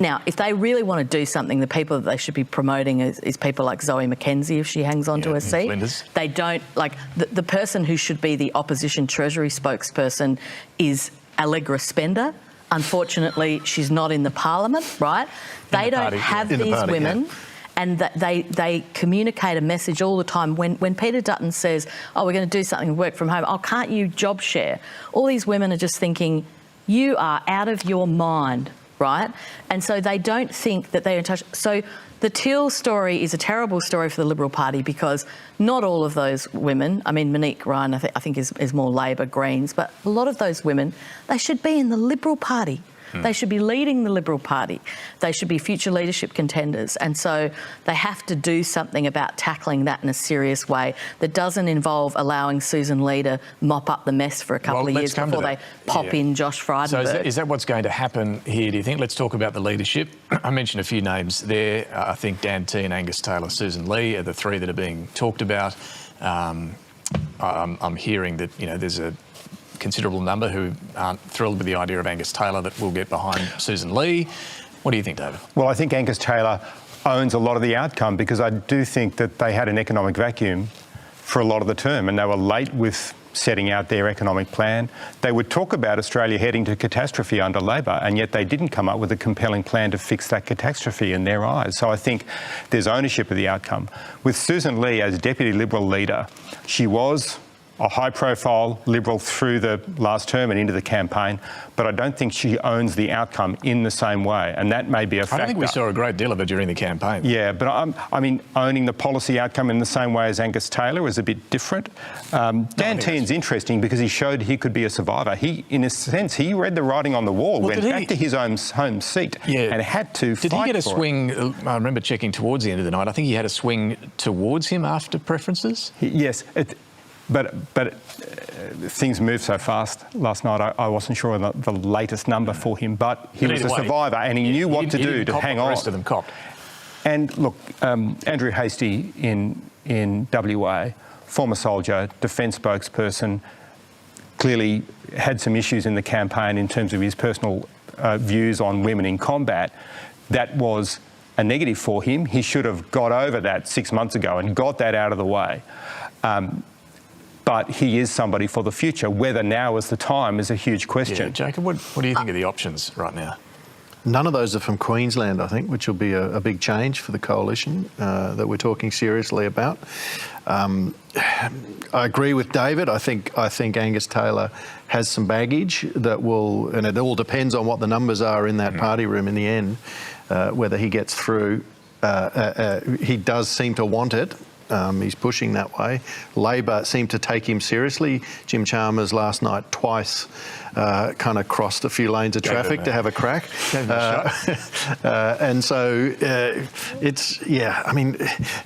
Now, if they really want to do something, the people that they should be promoting is people like Zoe McKenzie, if she hangs on to her seat. Flinders. They don't, like, the person who should be the opposition Treasury spokesperson is Allegra Spender. Unfortunately, she's not in the Parliament, right? They don't have these women. Yeah. And they communicate a message all the time. When Peter Dutton says, oh, we're going to do something, work from home, oh, can't you job share? All these women are just thinking, you are out of your mind, right? And so they don't think that they're in touch. So the Teal story is a terrible story for the Liberal Party because not all of those women, I mean, Monique Ryan, I think is more Labor, Greens, but a lot of those women, they should be in the Liberal Party. They should be leading the Liberal Party. They should be future leadership contenders. And so they have to do something about tackling that in a serious way that doesn't involve allowing Susan Lee to mop up the mess for a couple of years before they pop in Josh Frydenberg. So is that what's going to happen here, do you think? Let's talk about the leadership. I mentioned a few names there. I think Dan Tehan, Angus Taylor, Susan Lee are the three that are being talked about. I'm hearing that, there's a considerable number who aren't thrilled with the idea of Angus Taylor that will get behind Susan Lee. What do you think, David? Well, I think Angus Taylor owns a lot of the outcome because I do think that they had an economic vacuum for a lot of the term and they were late with setting out their economic plan. They would talk about Australia heading to catastrophe under Labor, and yet they didn't come up with a compelling plan to fix that catastrophe in their eyes. So I think there's ownership of the outcome. With Susan Lee as Deputy Liberal leader, she was a high-profile Liberal through the last term and into the campaign, but I don't think she owns the outcome in the same way, and that may be a factor. I don't think we saw a great deal of it during the campaign. Yeah, but I mean, owning the policy outcome in the same way as Angus Taylor is a bit different. Dan Tehan's interesting because he showed he could be a survivor. He, in a sense, he read the writing on the wall, went back to his oome home seat and had to fight for it. Did he get a swing? I remember checking towards the end of the night. I think he had a swing towards him after preferences. Yes. But things moved so fast last night. I wasn't sure of the latest number for him, but he was a survivor and he knew what to do to hang on. The rest of them copped. And look, Andrew Hastie in WA, former soldier, defence spokesperson, clearly had some issues in the campaign in terms of his personal views on women in combat. That was a negative for him. He should have got over that 6 months ago and got that out of the way. But he is somebody for the future. Whether now is the time is a huge question. Yeah, Jacob, what do you think of the options right now? None of those are from Queensland, I think, which will be a big change for the coalition that we're talking seriously about. I agree with David. I think Angus Taylor has some baggage that will, and it all depends on what the numbers are in that party room in the end, whether he gets through. He does seem to want it. He's pushing that way. Labor seemed to take him seriously. Jim Chalmers last night twice kind of crossed a few lanes of traffic to have a crack. And so I mean,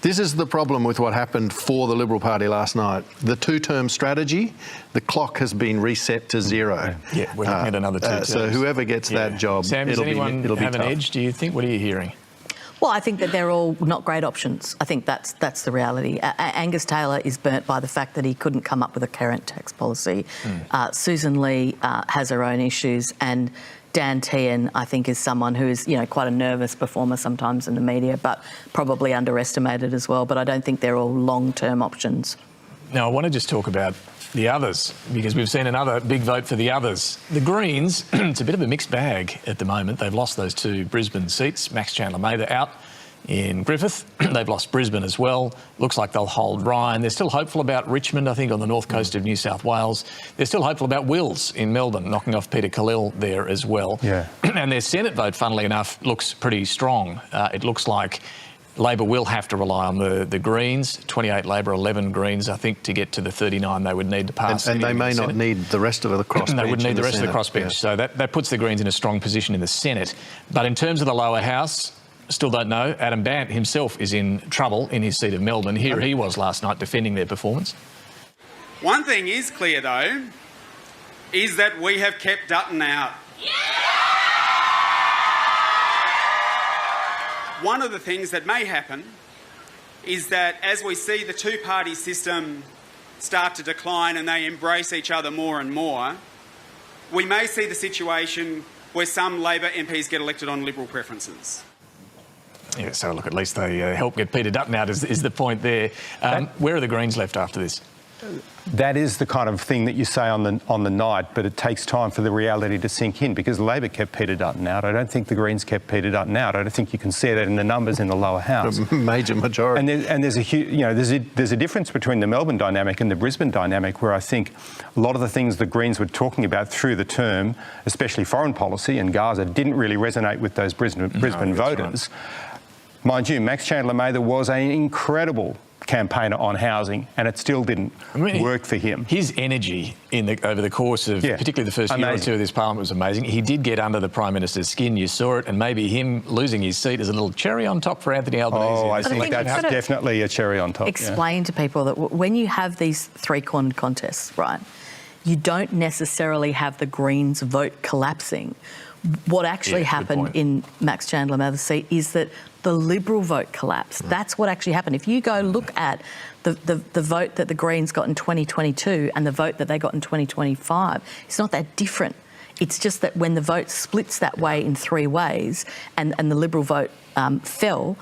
this is the problem with what happened for the Liberal Party last night. The two-term strategy, the clock has been reset to zero. Yeah, we're looking at another 2 terms. So whoever gets that job, Sam, it'll does anyone be have an tough. edge, do you think? What are you hearing? Well, I think that they're all not great options. I think that's the reality. Angus Taylor is burnt by the fact that he couldn't come up with a current tax policy. Susan Lee has her own issues, and Dan Tehan, I think, is someone who is, quite a nervous performer sometimes in the media, but probably underestimated as well. But I don't think they're all long-term options. Now, I want to just talk about the others, because we've seen another big vote for the others. The Greens, it's a bit of a mixed bag at the moment. They've lost those 2 Brisbane seats. Max Chandler-Mather out in Griffith. They've lost Brisbane as well. Looks like they'll hold Ryan. They're still hopeful about Richmond, I think, on the north coast of New South Wales. They're still hopeful about Wills in Melbourne, knocking off Peter Khalil there as well. Yeah. And their Senate vote, funnily enough, looks pretty strong. It looks like Labor will have to rely on the Greens, 28 Labor, 11 Greens, I think, to get to the 39 they would need to pass. And they may not need the rest of the crossbench. They wouldn't need the rest of the crossbench. So that puts the Greens in a strong position in the Senate. But in terms of the lower house, still don't know. Adam Bandt himself is in trouble in his seat of Melbourne. Here he was last night defending their performance. One thing is clear, though, is that we have kept Dutton out. One of the things that may happen is that as we see the two-party system start to decline and they embrace each other more and more, we may see the situation where some Labor MPs get elected on Liberal preferences. Yeah, so look, at least they help get Peter Dutton out is the point there. Where are the Greens left after this? That is the kind of thing that you say on the night, but it takes time for the reality to sink in, because Labor kept Peter Dutton out. I don't think the Greens kept Peter Dutton out. I don't think you can see that in the numbers in the lower house. A major majority. And there's a difference between the Melbourne dynamic and the Brisbane dynamic, where I think a lot of the things the Greens were talking about through the term, especially foreign policy and Gaza, didn't really resonate with those Brisbane voters. Right. Mind you, Max Chandler-Mather was an incredible campaigner on housing, and it still didn't work for him. His energy over the course of particularly the first year or two of this parliament was amazing. He did get under the Prime Minister's skin, you saw it, and maybe him losing his seat is a little cherry on top for Anthony Albanese. Oh, I think that's definitely a cherry on top. Explain to people that when you have these three-cornered contests, right, you don't necessarily have the Greens vote collapsing. What actually happened in Max Chandler-Mather's seat is that the Liberal vote collapsed. Right. That's what actually happened. If you go look at the vote that the Greens got in 2022 and the vote that they got in 2025, it's not that different. It's just that when the vote splits that way in 3 ways and the Liberal vote fell,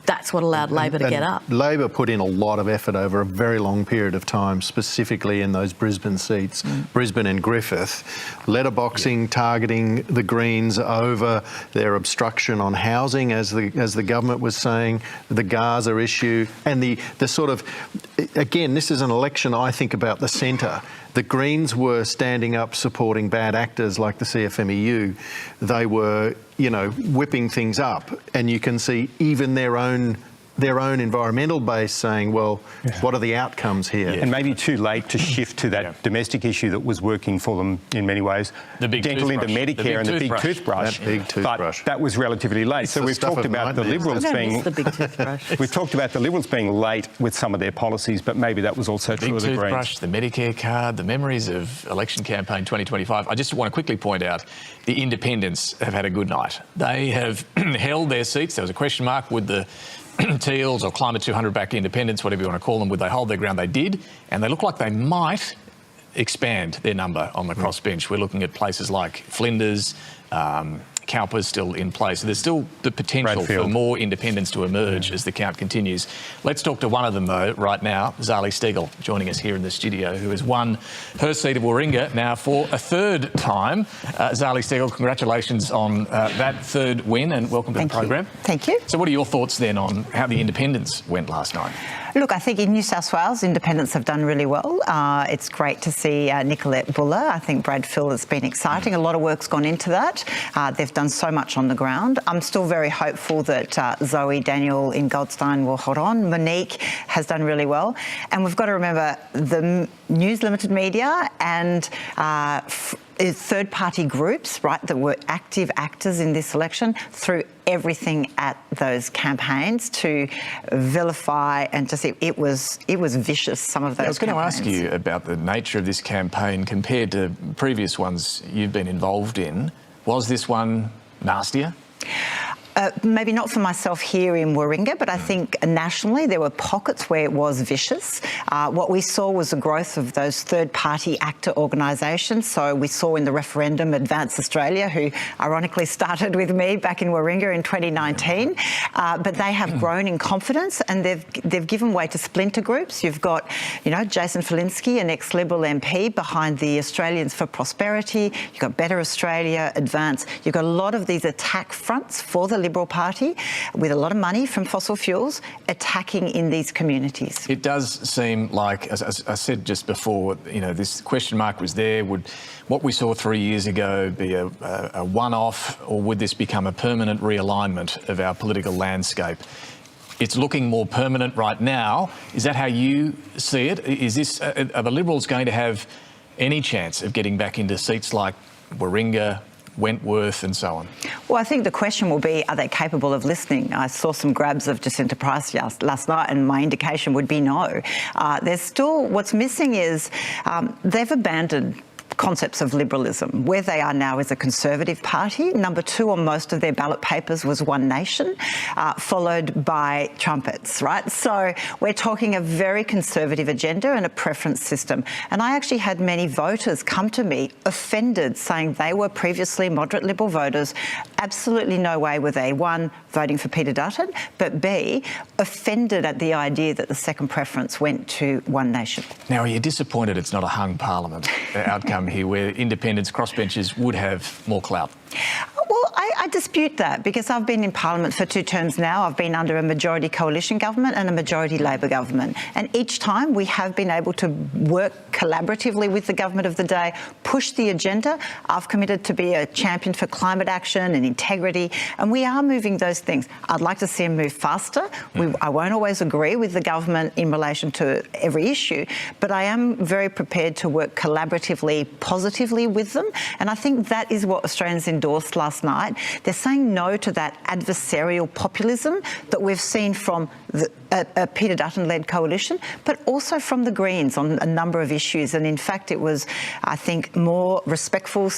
that's what allowed Labor to get up. Labor put in a lot of effort over a very long period of time, specifically in those Brisbane seats, Brisbane and Griffith, letterboxing, targeting the Greens over their obstruction on housing, as the government was saying, the Gaza issue, and the sort of, again, this is an election, I think, about the centre. The Greens were standing up supporting bad actors like the CFMEU. They were, whipping things up, and you can see even their own environmental base saying, well, what are the outcomes here? And maybe too late to shift to that domestic issue that was working for them in many ways. The big dental into Medicare and the big toothbrush. That big toothbrush. But that was relatively late. So we've talked about the Liberals being... the big toothbrush. We've talked about the Liberals being late with some of their policies, but maybe that was also true of the Greens. The big toothbrush, the Medicare card, the memories of election campaign 2025. I just want to quickly point out the independents have had a good night. They have held their seats. There was a question mark with the Teals or Climate 200 back independents, whatever you want to call them. Would they hold their ground? They did, and they look like they might expand their number on the crossbench. We're looking at places like Flinders, Cowper's still in place. So there's still the potential for more independents to emerge as the count continues. Let's talk to one of them, though, right now. Zali Steggall joining us here in the studio, who has won her seat of Warringah now for a third time. Zali Steggall, congratulations on that third win and welcome to the program. Thank you. So what are your thoughts then on how the independents went last night? Look, I think in New South Wales, independents have done really well. It's great to see Nicolette Buller. I think Brad Phil has been exciting. A lot of work's gone into that. They've done so much on the ground. I'm still very hopeful that Zoe Daniel in Goldstein will hold on. Monique has done really well. And we've got to remember the News Limited media and third-party groups, right, that were active actors in this election threw everything at those campaigns to vilify and just it was vicious, some of those I was going to ask you about the nature of this campaign compared to previous ones you've been involved in. Was this one nastier? Maybe not for myself here in Warringah, but I think nationally there were pockets where it was vicious. What we saw was the growth of those third-party actor organisations. So we saw in the referendum Advance Australia, who ironically started with me back in Warringah in 2019, but they have grown in confidence and they've given way to splinter groups. You've got, Jason Falinski, an ex-Liberal MP, behind the Australians for Prosperity. You've got Better Australia, Advance. You've got a lot of these attack fronts for the Liberal Party with a lot of money from fossil fuels attacking in these communities. It does seem like, as I said just before, this question mark was there. Would what we saw 3 years ago be a one-off, or would this become a permanent realignment of our political landscape? It's looking more permanent right now. Is that how you see it? Are the Liberals going to have any chance of getting back into seats like Warringah, Wentworth and so on? Well, I think the question will be, are they capable of listening? I saw some grabs of Jacinta Price last night and my indication would be no. There's still, what's missing is they've abandoned concepts of liberalism. Where they are now is a Conservative Party. Number 2 on most of their ballot papers was One Nation, followed by trumpets, right? So we're talking a very conservative agenda and a preference system. And I actually had many voters come to me offended, saying they were previously moderate Liberal voters. Absolutely no way were they, 1, voting for Peter Dutton, but B, offended at the idea that the second preference went to One Nation. Now, are you disappointed it's not a hung parliament outcome here, where independents, crossbenchers would have more clout? Well, I dispute that because I've been in Parliament for 2 terms now. I've been under a majority coalition government and a majority Labor government. And each time we have been able to work collaboratively with the government of the day, push the agenda. I've committed to be a champion for climate action and integrity, and we are moving those things. I'd like to see them move faster. I won't always agree with the government in relation to every issue, but I am very prepared to work collaboratively, positively with them. And I think that is what Australians endorsed last night. They're saying no to that adversarial populism that we've seen from a Peter Dutton-led coalition, but also from the Greens on a number of issues. And in fact, it was, I think, more respectful,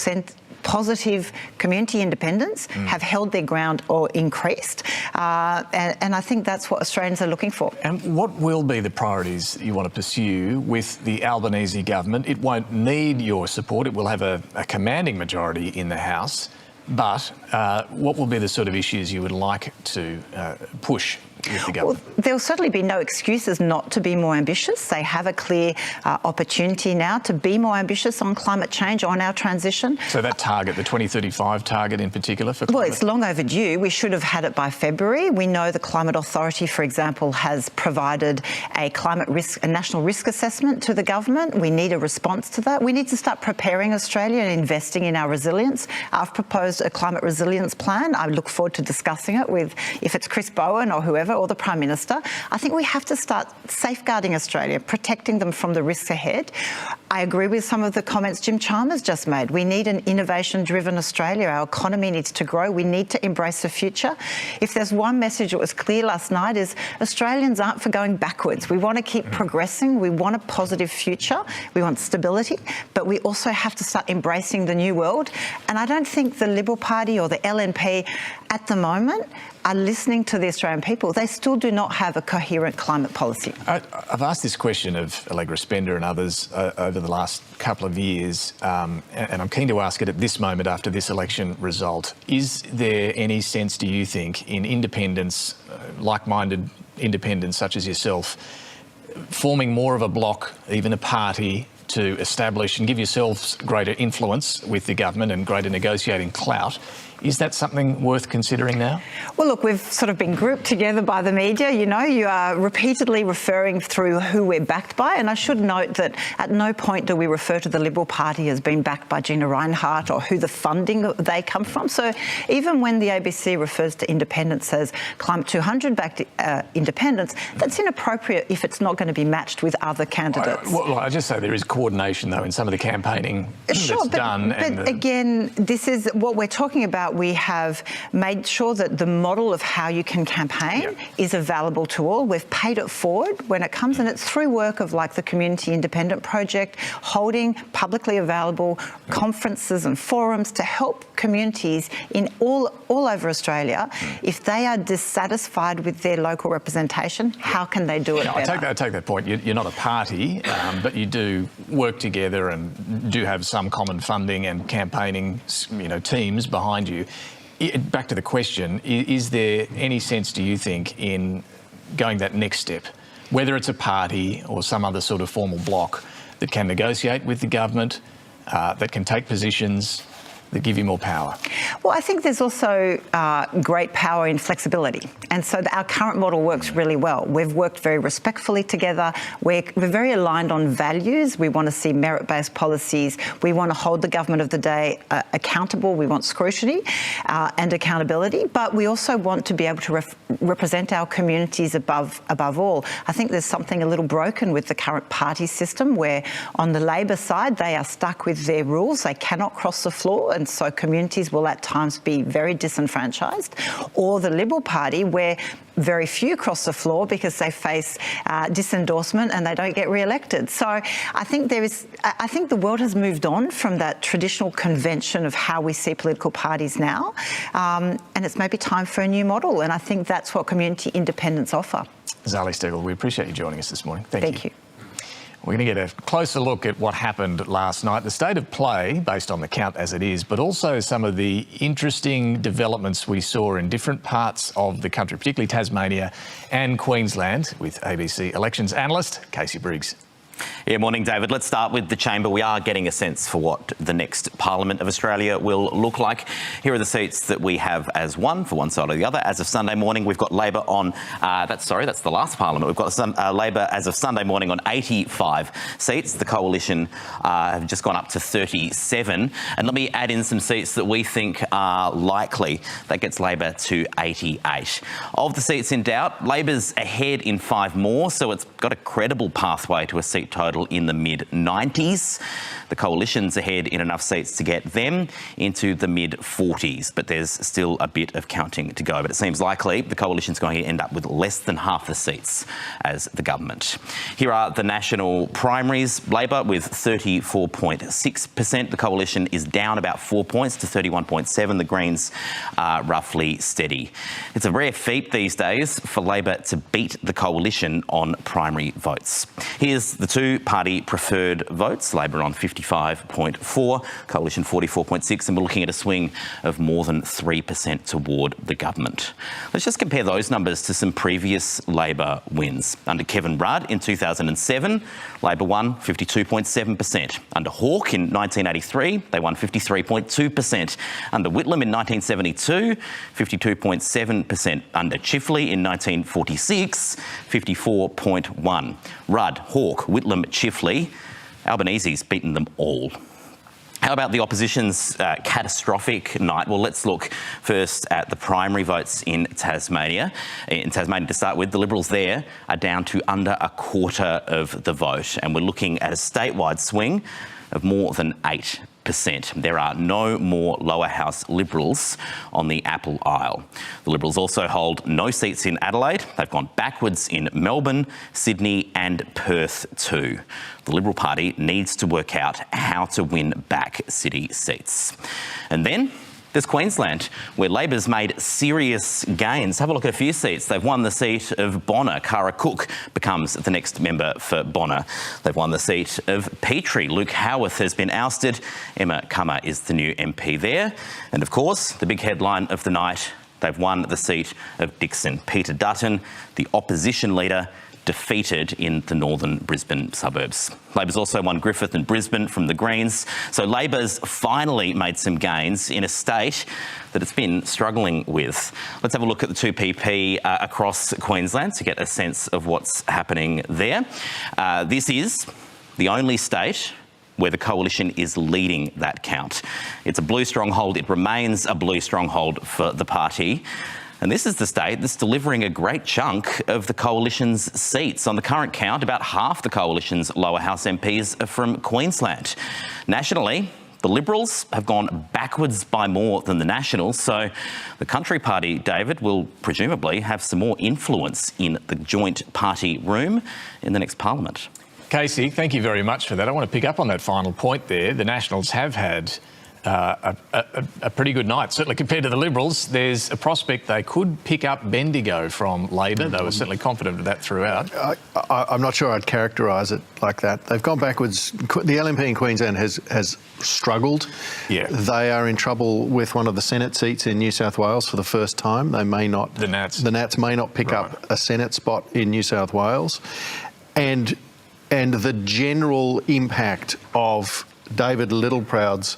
positive community independents have held their ground or increased. And I think that's what Australians are looking for. And what will be the priorities you want to pursue with the Albanese government? It won't need your support. It will have a commanding majority in the House. But what will be the sort of issues you would like to push with the government? Well, there'll certainly be no excuses not to be more ambitious. They have a clear opportunity now to be more ambitious on climate change, on our transition. So that target, the 2035 target in particular for climate? Well, it's long overdue. We should have had it by February. We know the Climate Authority, for example, has provided a national risk assessment to the government. We need a response to that. We need to start preparing Australia and investing in our resilience. I've proposed a climate resilience plan. I look forward to discussing it with, if it's Chris Bowen or whoever, or the Prime Minister. I think we have to start safeguarding Australia, protecting them from the risks ahead. I agree with some of the comments Jim Chalmers just made. We need an innovation-driven Australia. Our economy needs to grow. We need to embrace the future. If there's one message that was clear last night is Australians aren't for going backwards. We want to keep progressing. We want a positive future. We want stability, but we also have to start embracing the new world. And I don't think the Liberal Party or the LNP at the moment are listening to the Australian people. They still do not have a coherent climate policy. I've asked this question of Allegra Spender and others over over the last couple of years, and I'm keen to ask it at this moment after this election result. Is there any sense, do you think, in independents, like-minded independents such as yourself, forming more of a bloc, even a party, to establish and give yourselves greater influence with the government and greater negotiating clout? Is that something worth considering now? Well, look, we've sort of been grouped together by the media. You know, you are repeatedly referring through who we're backed by, and I should note that at no point do we refer to the Liberal Party as being backed by Gina Rinehart or who the funding they come from. So even when the ABC refers to independents as Climate 200 backed independents, that's inappropriate if it's not going to be matched with other candidates. Well, I just say there is coordination, though, in some of the campaigning that's done. But again, this is what we're talking about. We have made sure that the model of how you can campaign is available to all. We've paid it forward when it comes, and it's through work of like the Community Independent Project, holding publicly available conferences and forums to help communities in all over Australia. If they are dissatisfied with their local representation, how can they do it better? I take that point. You're not a party, but you do work together and do have some common funding and campaigning, teams behind you. Back to the question, is there any sense, do you think, in going that next step, whether it's a party or some other sort of formal bloc that can negotiate with the government, that can take positions that give you more power? Well, I think there's also great power in flexibility. And so our current model works really well. We've worked very respectfully together. We're very aligned on values. We want to see merit-based policies. We want to hold the government of the day accountable. We want scrutiny and accountability. But we also want to be able to represent our communities above all. I think there's something a little broken with the current party system where on the Labor side, they are stuck with their rules. They cannot cross the floor. And so communities will at times be very disenfranchised, or the Liberal Party where very few cross the floor because they face disendorsement and they don't get re-elected. So I think the world has moved on from that traditional convention of how we see political parties now, and it's maybe time for a new model, and I think that's what community independents offer. Zali Steggall, we appreciate you joining us this morning. Thank you. You. We're going to get a closer look at what happened last night, the state of play, based on the count as it is, but also some of the interesting developments we saw in different parts of the country, particularly Tasmania and Queensland, with ABC elections analyst Casey Briggs. Yeah, morning, David. Let's start with the chamber. We are getting a sense for what the next Parliament of Australia will look like. Here are the seats that we have as one for one side or the other. As of Sunday morning, we've got Labor on, that's the last Parliament. We've got Labor as of Sunday morning on 85 seats. The Coalition have just gone up to 37. And let me add in some seats that we think are likely. That gets Labor to 88. Of the seats in doubt, Labor's ahead in 5 more, so it's got a credible pathway to a seat total in the mid-90s. The Coalition's ahead in enough seats to get them into the mid-40s, but there's still a bit of counting to go. But it seems likely the Coalition's going to end up with less than half the seats as the government. Here are the national primaries. Labor with 34.6%. The Coalition is down about 4 points to 31.7. The Greens are roughly steady. It's a rare feat these days for Labor to beat the Coalition on primary votes. Here's the two-party preferred votes. Labor on 55.4, Coalition 44.6, and we're looking at a swing of more than 3% toward the government. Let's just compare those numbers to some previous Labor wins. Under Kevin Rudd in 2007, Labor won 52.7%. Under Hawke in 1983, they won 53.2%. Under Whitlam in 1972, 52.7%. Under Chifley in 1946, 54.1%. Rudd, Hawke, Whitlam, Chifley, Albanese's beaten them all. How about the opposition's catastrophic night? Well, let's look first at the primary votes in Tasmania. In Tasmania, to start with, the Liberals there are down to under a quarter of the vote, and we're looking at a statewide swing of more than 8%. There are no more lower house Liberals on the Apple Isle. The Liberals also hold no seats in Adelaide. They've gone backwards in Melbourne, Sydney and Perth too. The Liberal Party needs to work out how to win back city seats. And then There's Queensland, where Labor's made serious gains. Have a look at a few seats. They've won the seat of Bonner. Cara Cook becomes the next member for Bonner. They've won the seat of Petrie. Luke Howarth has been ousted. Emma Cummer is the new MP there. And of course, the big headline of the night, they've won the seat of Dixon. Peter Dutton, the opposition leader, defeated in the northern Brisbane suburbs. Labor's also won Griffith and Brisbane from the Greens. So Labor's finally made some gains in a state that it's been struggling with. Let's have a look at the 2PP across Queensland to get a sense of what's happening there. This is the only state where the coalition is leading that count. It's a blue stronghold. It remains a blue stronghold for the party. And this is the state that's delivering a great chunk of the coalition's seats. On the current count, about half the coalition's lower house MPs are from Queensland. Nationally, the Liberals have gone backwards by more than the Nationals, so the Country Party, David, will presumably have some more influence in the joint party room in the next parliament. Casey, thank you very much for that. I want to pick up on that final point there. The Nationals have had a pretty good night, certainly compared to the Liberals. There's a prospect they could pick up Bendigo from Labor. They were certainly confident of that throughout. I'm not sure I'd characterise it like that. They've gone backwards. The LNP in Queensland has struggled. Yeah. They are in trouble with one of the Senate seats in New South Wales for the first time. They may not. The Nats. The Nats may not pick up a Senate spot in New South Wales. And the general impact of David Littleproud's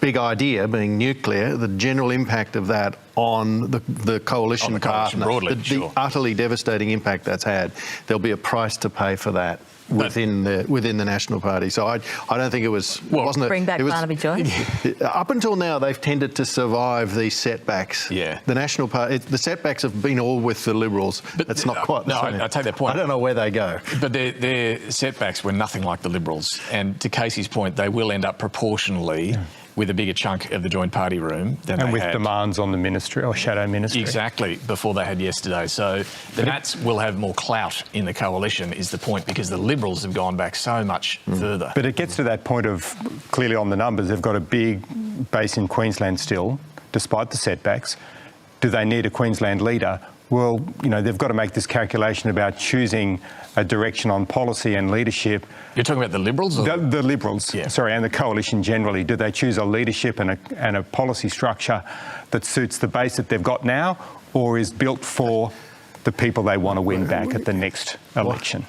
big idea being nuclear, the general impact of that on the coalition partner, broadly, the utterly devastating impact that's had, there'll be a price to pay for that within the National Party. So I don't think it was... Bring back Barnaby Joyce? Up until now, they've tended to survive these setbacks. Yeah. The National Party... The setbacks have been all with the Liberals. But it's not quite the same. I take that point. I don't know where they go. But their setbacks were nothing like the Liberals. And to Casey's point, they will end up proportionally with a bigger chunk of the joint party room than they had. And with demands on the ministry or shadow ministry. Exactly, before they had yesterday. So the Nats will have more clout in the coalition is the point, because the Liberals have gone back so much further. But it gets to that point of, clearly on the numbers, they've got a big base in Queensland still, despite the setbacks. Do they need a Queensland leader? Well, you know, they've got to make this calculation about choosing a direction on policy and leadership. You're talking about the Liberals? Or the Liberals, yeah. Sorry, and the coalition generally. Do they choose a leadership and a policy structure that suits the base that they've got now, or is built for the people they want to win back at the next election?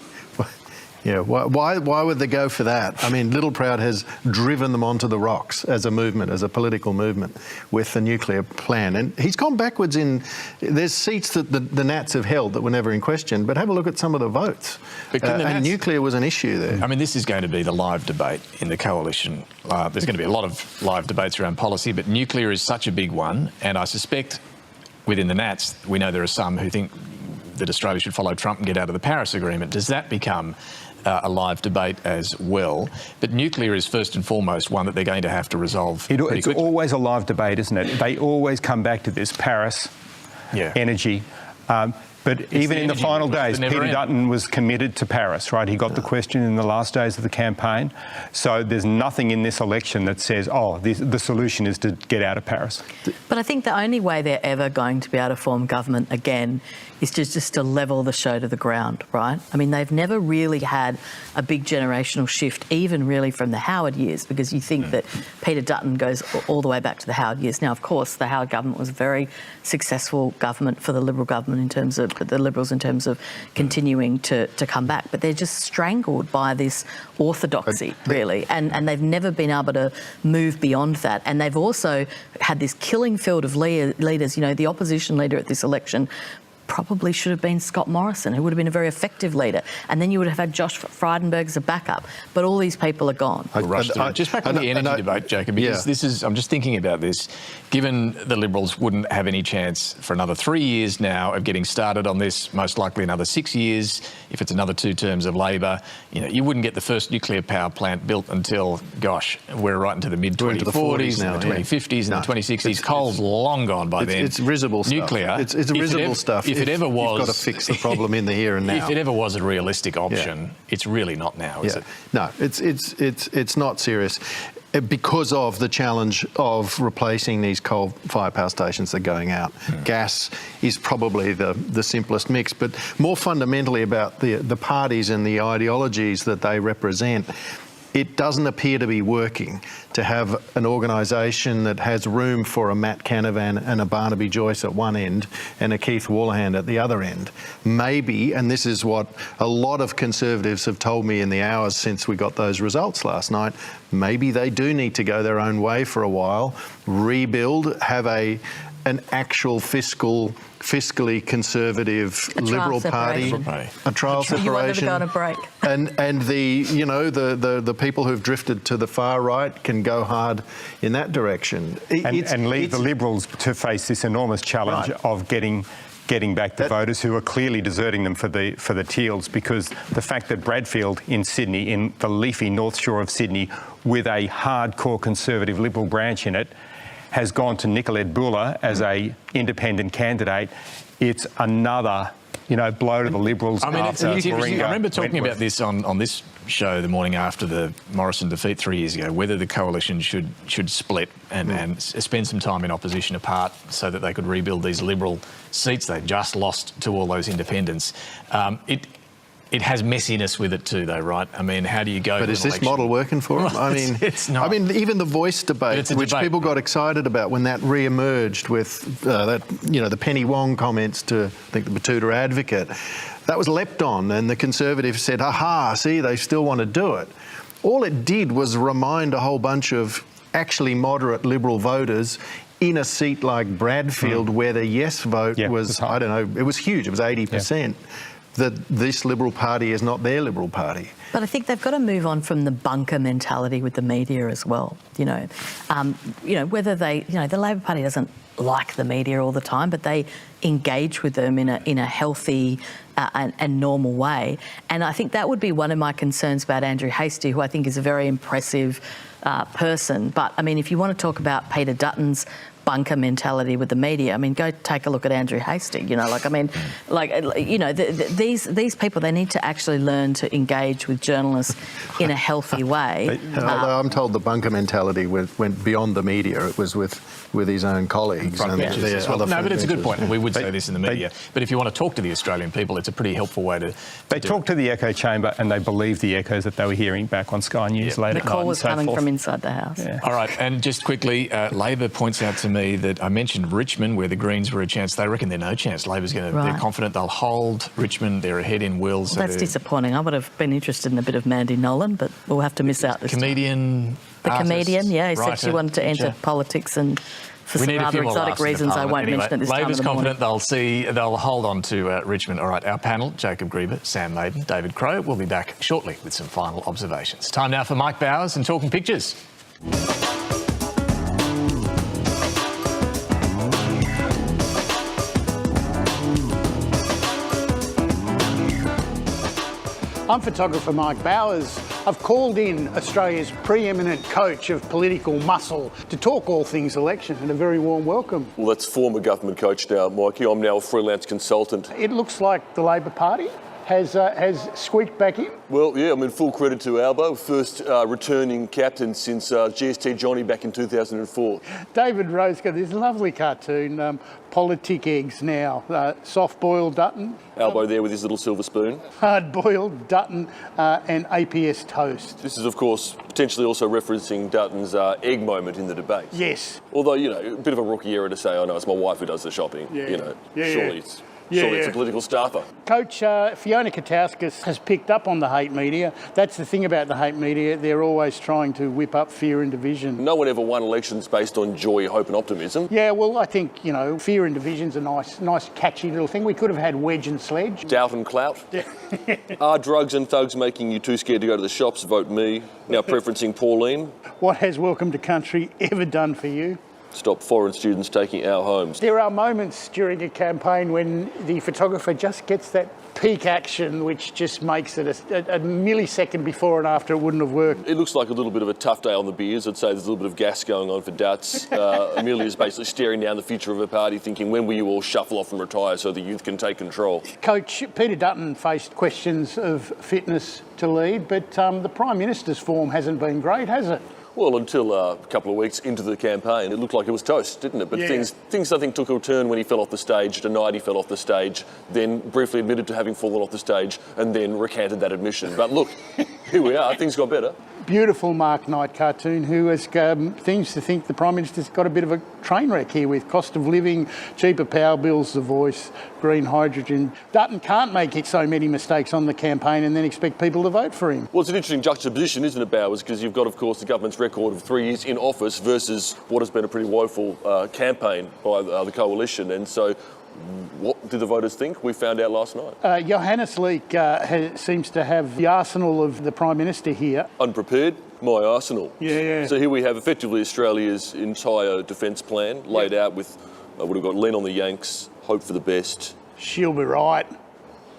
Yeah, why would they go for that? I mean, Littleproud has driven them onto the rocks as a movement, as a political movement, with the nuclear plan. And he's gone backwards in... There's seats that the Nats have held that were never in question, but have a look at some of the votes. And nuclear was an issue there. I mean, this is going to be the live debate in the coalition. There's going to be a lot of live debates around policy, but nuclear is such a big one, and I suspect within the Nats, we know there are some who think that Australia should follow Trump and get out of the Paris Agreement. Does that become a live debate as well? But nuclear is first and foremost one that they're going to have to resolve pretty quickly. It's always a live debate, isn't it? They always come back to this Paris energy. But even in the final days, Peter Dutton was committed to Paris, right? He got the question in the last days of the campaign. So there's nothing in this election that says, oh, the solution is to get out of Paris. But I think the only way they're ever going to be able to form government again is just to level the show to the ground, right? I mean, they've never really had a big generational shift, even really from the Howard years, because you think that Peter Dutton goes all the way back to the Howard years. Now, of course, the Howard government was a very successful government for the Liberal government in terms of the Liberals in terms of continuing to come back, but they're just strangled by this orthodoxy, really, and they've never been able to move beyond that. And they've also had this killing field of leaders. You know, the opposition leader at this election probably should have been Scott Morrison, who would have been a very effective leader. And then you would have had Josh Frydenberg as a backup. But all these people are gone. Just back on the energy debate, Jacob, because this is, I'm just thinking about this. Given the Liberals wouldn't have any chance for another 3 years now of getting started on this, most likely another 6 years, if it's another 2 terms of Labor, you know, you wouldn't get the first nuclear power plant built until, gosh, we're right into the mid-2040s and the 2050s and the 2060s. Coal's long gone by then. It's risible stuff. Nuclear. It's risible stuff. If it ever was... You've got to fix the problem in the here and now. If it ever was a realistic option, it's really not now, is it? No, it's not serious. because of the challenge of replacing these coal-fired power stations that are going out. Gas is probably the simplest mix, but more fundamentally about the parties and the ideologies that they represent, it doesn't appear to be working to have an organisation that has room for a Matt Canavan and a Barnaby Joyce at one end and a Keith Wolahan at the other end. Maybe, and this is what a lot of Conservatives have told me in the hours since we got those results last night, maybe they do need to go their own way for a while, rebuild, have an actual fiscally conservative Liberal Party, a trial separation. You want them to go on a break. and the people who've drifted to the far right can go hard in that direction. And leave the Liberals to face this enormous challenge of getting back the voters who are clearly deserting them for the Teals, because the fact that Bradfield in Sydney, in the leafy North Shore of Sydney, with a hardcore Conservative Liberal branch in it, has gone to Nicolette Buller as a independent candidate, it's another, blow to the Liberals. I mean, after I Warringah, remember talking Wentworth. about this on this show the morning after the Morrison defeat 3 years ago, whether the coalition should split and spend some time in opposition apart so that they could rebuild these Liberal seats they just lost to all those independents. It has messiness with it too, though, right? I mean, how do you go? But is this model working for them? I mean, it's not. I mean, even the Voice debate, which people got excited about when that re-emerged with the Penny Wong comments to, I think, the Batuta Advocate, that was leapt on, and the Conservatives said, "Aha! See, they still want to do it." All it did was remind a whole bunch of actually moderate Liberal voters in a seat like Bradfield, where the yes vote was, I don't know, it was huge. It was 80%. That this Liberal Party is not their Liberal Party. But I think they've got to move on from the bunker mentality with the media as well. Whether they, the Labor Party doesn't like the media all the time, but they engage with them in a healthy and normal way. And I think that would be one of my concerns about Andrew Hastie, who I think is a very impressive person. But I mean, if you want to talk about Peter Dutton's bunker mentality with the media, I mean, go take a look at Andrew Hastie. These people, they need to actually learn to engage with journalists in a healthy way. Although I'm told the bunker mentality went beyond the media, it was with his own colleagues. No, but it's a good point, and we would say this in the media. But if you want to talk to the Australian people, it's a pretty helpful way to. They talked to the echo chamber and they believed the echoes that they were hearing back on Sky News late at night. The call was coming from inside the House. Yeah. All right, and just quickly, Labor points out to me that I mentioned Richmond, where the Greens were a chance. They reckon they're no chance. Labor's going to. They're confident they'll hold Richmond. They're ahead in Wills. Well, that's disappointing. I would have been interested in a bit of Mandy Nolan, but we'll have to miss out this comedian. The comedian, he said she wanted to enter politics and. For some rather exotic reasons I won't mention at this time Labor's of the morning. confident they'll hold on to Richmond. All right, our panel, Jacob Grieber, Sam Maiden, David Crowe, will be back shortly with some final observations. Time now for Mike Bowers and Talking Pictures. I'm photographer Mike Bowers. I've called in Australia's preeminent coach of political muscle to talk all things election, and a very warm welcome. Well, that's former government coach now, Mikey. I'm now a freelance consultant. It looks like the Labor Party has squeaked back in. Well, yeah, I mean, full credit to Albo, first returning captain since GST Johnny back in 2004. David Rose got this lovely cartoon, Politic Eggs now, soft-boiled Dutton. Albo there with his little silver spoon. Hard-boiled Dutton and APS toast. This is, of course, potentially also referencing Dutton's egg moment in the debate. Yes. Although, a bit of a rookie error to say, oh no, it's my wife who does the shopping. Surely it's a political staffer. Coach, Fiona Katauskas has picked up on the hate media. That's the thing about the hate media. They're always trying to whip up fear and division. No one ever won elections based on joy, hope and optimism. Yeah, well, I think, fear and division's a nice catchy little thing. We could have had wedge and sledge. Doubt and clout. Are drugs and thugs making you too scared to go to the shops? Vote me. Now preferencing Pauline. What has Welcome to Country ever done for you? Stop foreign students taking our homes. There are moments during a campaign when the photographer just gets that peak action, which just makes it a millisecond before and after it wouldn't have worked. It looks like a little bit of a tough day on the beers. I'd say there's a little bit of gas going on for Duts. Amelia's basically staring down the future of her party, thinking, when will you all shuffle off and retire so the youth can take control? Coach, Peter Dutton faced questions of fitness to lead, but the Prime Minister's form hasn't been great, has it? Well, until a couple of weeks into the campaign, it looked like it was toast, didn't it? But Yeah. things I think took a turn when he fell off the stage, denied he fell off the stage, then briefly admitted to having fallen off the stage, and then recanted that admission. But look, here we are, things got better. Beautiful Mark Knight cartoon who has seems to think the Prime Minister's got a bit of a train wreck here with cost of living, cheaper power bills, The Voice, green hydrogen. Dutton can't make it so many mistakes on the campaign and then expect people to vote for him. Well, it's an interesting juxtaposition, isn't it, Bowers? Because you've got, of course, the government's record of 3 years in office versus what has been a pretty woeful campaign by the coalition. And so what did the voters think? We found out last night. Johannes Leek seems to have the arsenal of the Prime Minister here. Unprepared, my arsenal. Yeah. So here we have effectively Australia's entire defence plan laid out with, we've got lean on the Yanks, hope for the best. She'll be right.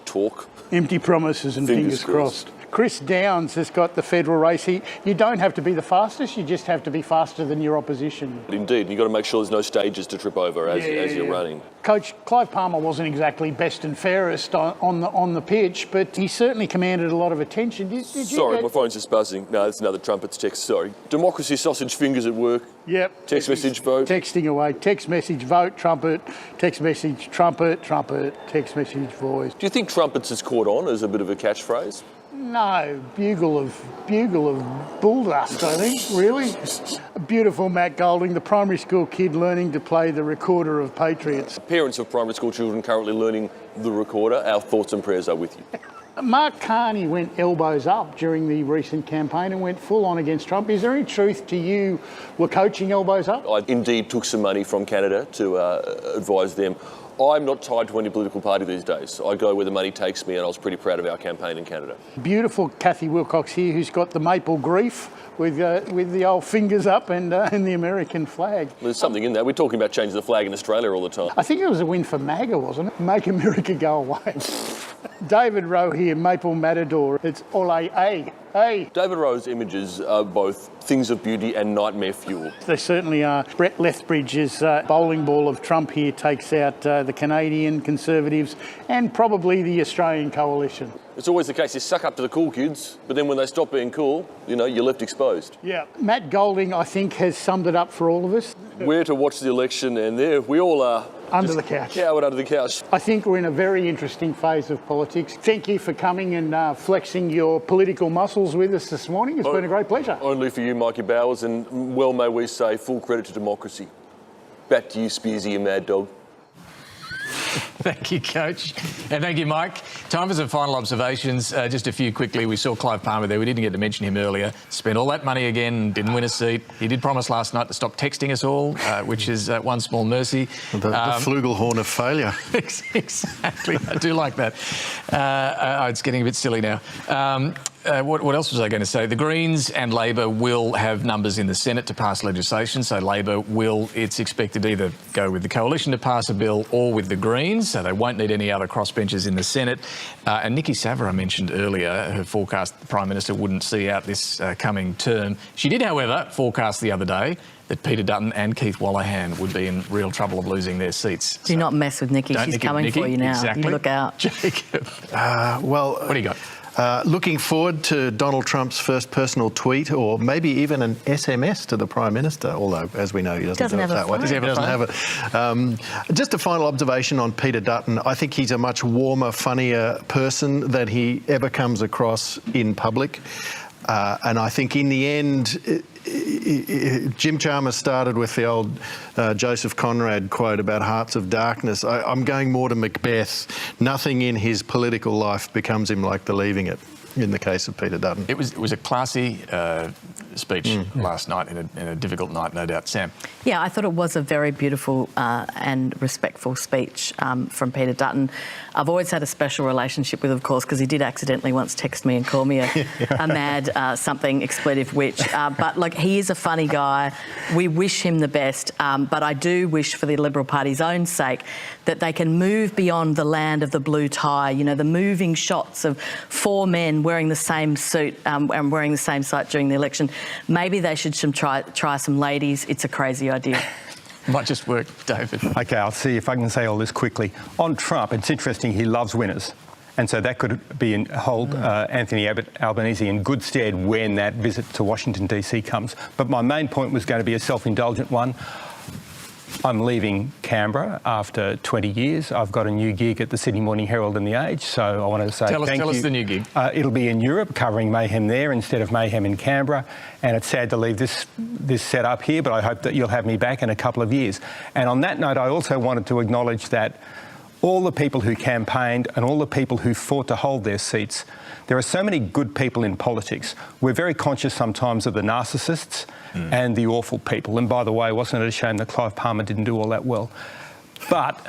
Talk. Empty promises and fingers crossed. Chris Downs has got the federal race. You don't have to be the fastest, you just have to be faster than your opposition. Indeed, you've got to make sure there's no stages to trip over as you're running. Coach Clive Palmer wasn't exactly best and fairest on the pitch, but he certainly commanded a lot of attention. Did you Sorry, my phone's just buzzing. No, that's another trumpets text, sorry. Democracy sausage fingers at work. Yep. Text message vote. Texting away. Text message vote, trumpet. Text message trumpet, trumpet. Text message voice. Do you think trumpets has caught on as a bit of a catchphrase? No, bugle of bull dust, I think, really. Beautiful Matt Golding, the primary school kid learning to play the recorder of Patriots. Parents of primary school children currently learning the recorder, our thoughts and prayers are with you. Mark Carney went elbows up during the recent campaign and went full on against Trump. Is there any truth to you were coaching elbows up? I indeed took some money from Canada to advise them. I'm not tied to any political party these days. I go where the money takes me, and I was pretty proud of our campaign in Canada. Beautiful Kathy Wilcox here, who's got the maple grief with the old fingers up and the American flag. There's something in that. We're talking about changing the flag in Australia all the time. I think it was a win for MAGA, wasn't it? Make America go away. David Rowe here, Maple Matador. It's ole a. Hey. David Rowe's images are both things of beauty and nightmare fuel. They certainly are. Brett Lethbridge's bowling ball of Trump here takes out the Canadian Conservatives and probably the Australian coalition. It's always the case. You suck up to the cool kids, but then when they stop being cool, you're left exposed. Yeah. Matt Golding, I think, has summed it up for all of us. Where to watch the election, and there we all are. Under the couch. Yeah, we're under the couch. I think we're in a very interesting phase of politics. Thank you for coming and flexing your political muscles with us this morning. It's been a great pleasure. Only for you, Mikey Bowers, and well may we say full credit to democracy. Back to you, Spearsy, you mad dog. Thank you, Coach. And thank you, Mike. Time for some final observations. Just a few quickly. We saw Clive Palmer there. We didn't get to mention him earlier. Spent all that money again, didn't win a seat. He did promise last night to stop texting us all, which is one small mercy. The flugelhorn of failure. Exactly. I do like that. It's getting a bit silly now. What else was I going to say? The Greens and Labor will have numbers in the Senate to pass legislation. So Labor will, it's expected to either go with the coalition to pass a bill or with the Greens. So they won't need any other crossbenchers in the Senate. And Nikki Savva, I mentioned earlier, her forecast the Prime Minister wouldn't see out this coming term. She did, however, forecast the other day that Peter Dutton and Keith Wolahan would be in real trouble of losing their seats. Do not mess with Nikki. She's coming for you now. Exactly. You look out. Jacob. What do you got? Looking forward to Donald Trump's first personal tweet, or maybe even an SMS to the Prime Minister, although, as we know, he doesn't do it that way. He doesn't have it. Just a final observation on Peter Dutton. I think he's a much warmer, funnier person than he ever comes across in public. And I think in the end, Jim Chalmers started with the old Joseph Conrad quote about hearts of darkness. I'm going more to Macbeth. Nothing in his political life becomes him like believing it, in the case of Peter Dutton. It was a classy speech last night, in a difficult night, no doubt. Sam? Yeah, I thought it was a very beautiful and respectful speech from Peter Dutton. I've always had a special relationship with, of course, because he did accidentally once text me and call me a mad something expletive witch. But, like, he is a funny guy. We wish him the best. But I do wish, for the Liberal Party's own sake, that they can move beyond the land of the blue tie, you know, the moving shots of four men wearing the same suit and wearing the same suit during the election. Maybe they should try some ladies. It's a crazy idea. Might just work, David. OK, I'll see if I can say all this quickly. On Trump, it's interesting, he loves winners. And so that could hold Anthony Albanese in good stead when that visit to Washington DC comes. But my main point was going to be a self-indulgent one. I'm leaving Canberra after 20 years. I've got a new gig at the Sydney Morning Herald and The Age, so I wanted to say thank you. Tell us the new gig. It'll be in Europe, covering mayhem there instead of mayhem in Canberra. And it's sad to leave this setup here, but I hope that you'll have me back in a couple of years. And on that note, I also wanted to acknowledge that all the people who campaigned and all the people who fought to hold their seats, there are so many good people in politics. We're very conscious sometimes of the narcissists and the awful people. And by the way, wasn't it a shame that Clive Palmer didn't do all that well? But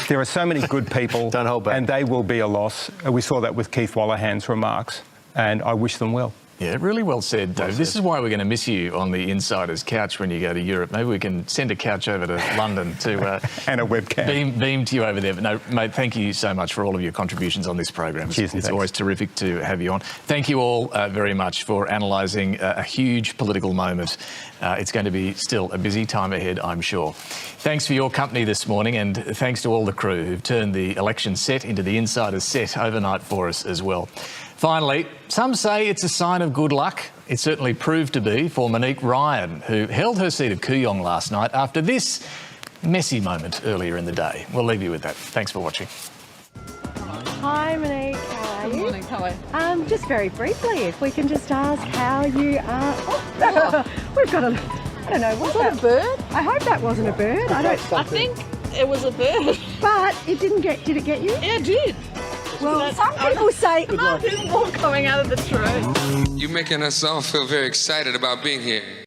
there are so many good people. Don't hold back. And they will be a loss. We saw that with Keith Wolahan's remarks, and I wish them well. Yeah, really well said, Dave. This is why we're going to miss you on the Insider's couch when you go to Europe. Maybe we can send a couch over to London to... and a webcam. Beam to you over there. But no, mate, thank you so much for all of your contributions on this program. Cheers, it's always terrific to have you on. Thank you all very much for analysing a huge political moment. It's going to be still a busy time ahead, I'm sure. Thanks for your company this morning, and thanks to all the crew who've turned the election set into the Insider's set overnight for us as well. Finally, some say it's a sign of good luck. It certainly proved to be for Monique Ryan, who held her seat at Kooyong last night after this messy moment earlier in the day. We'll leave you with that. Thanks for watching. Hi Monique, how are you? Good morning, how are you? Just very briefly, if we can just ask how you are. Oh, we've got a, I don't know, was that a bird? I hope that wasn't a bird. I think it was a bird. But it did it get you? Yeah, it did. Well, some people say there's more coming out of the tree. You're making us all feel very excited about being here.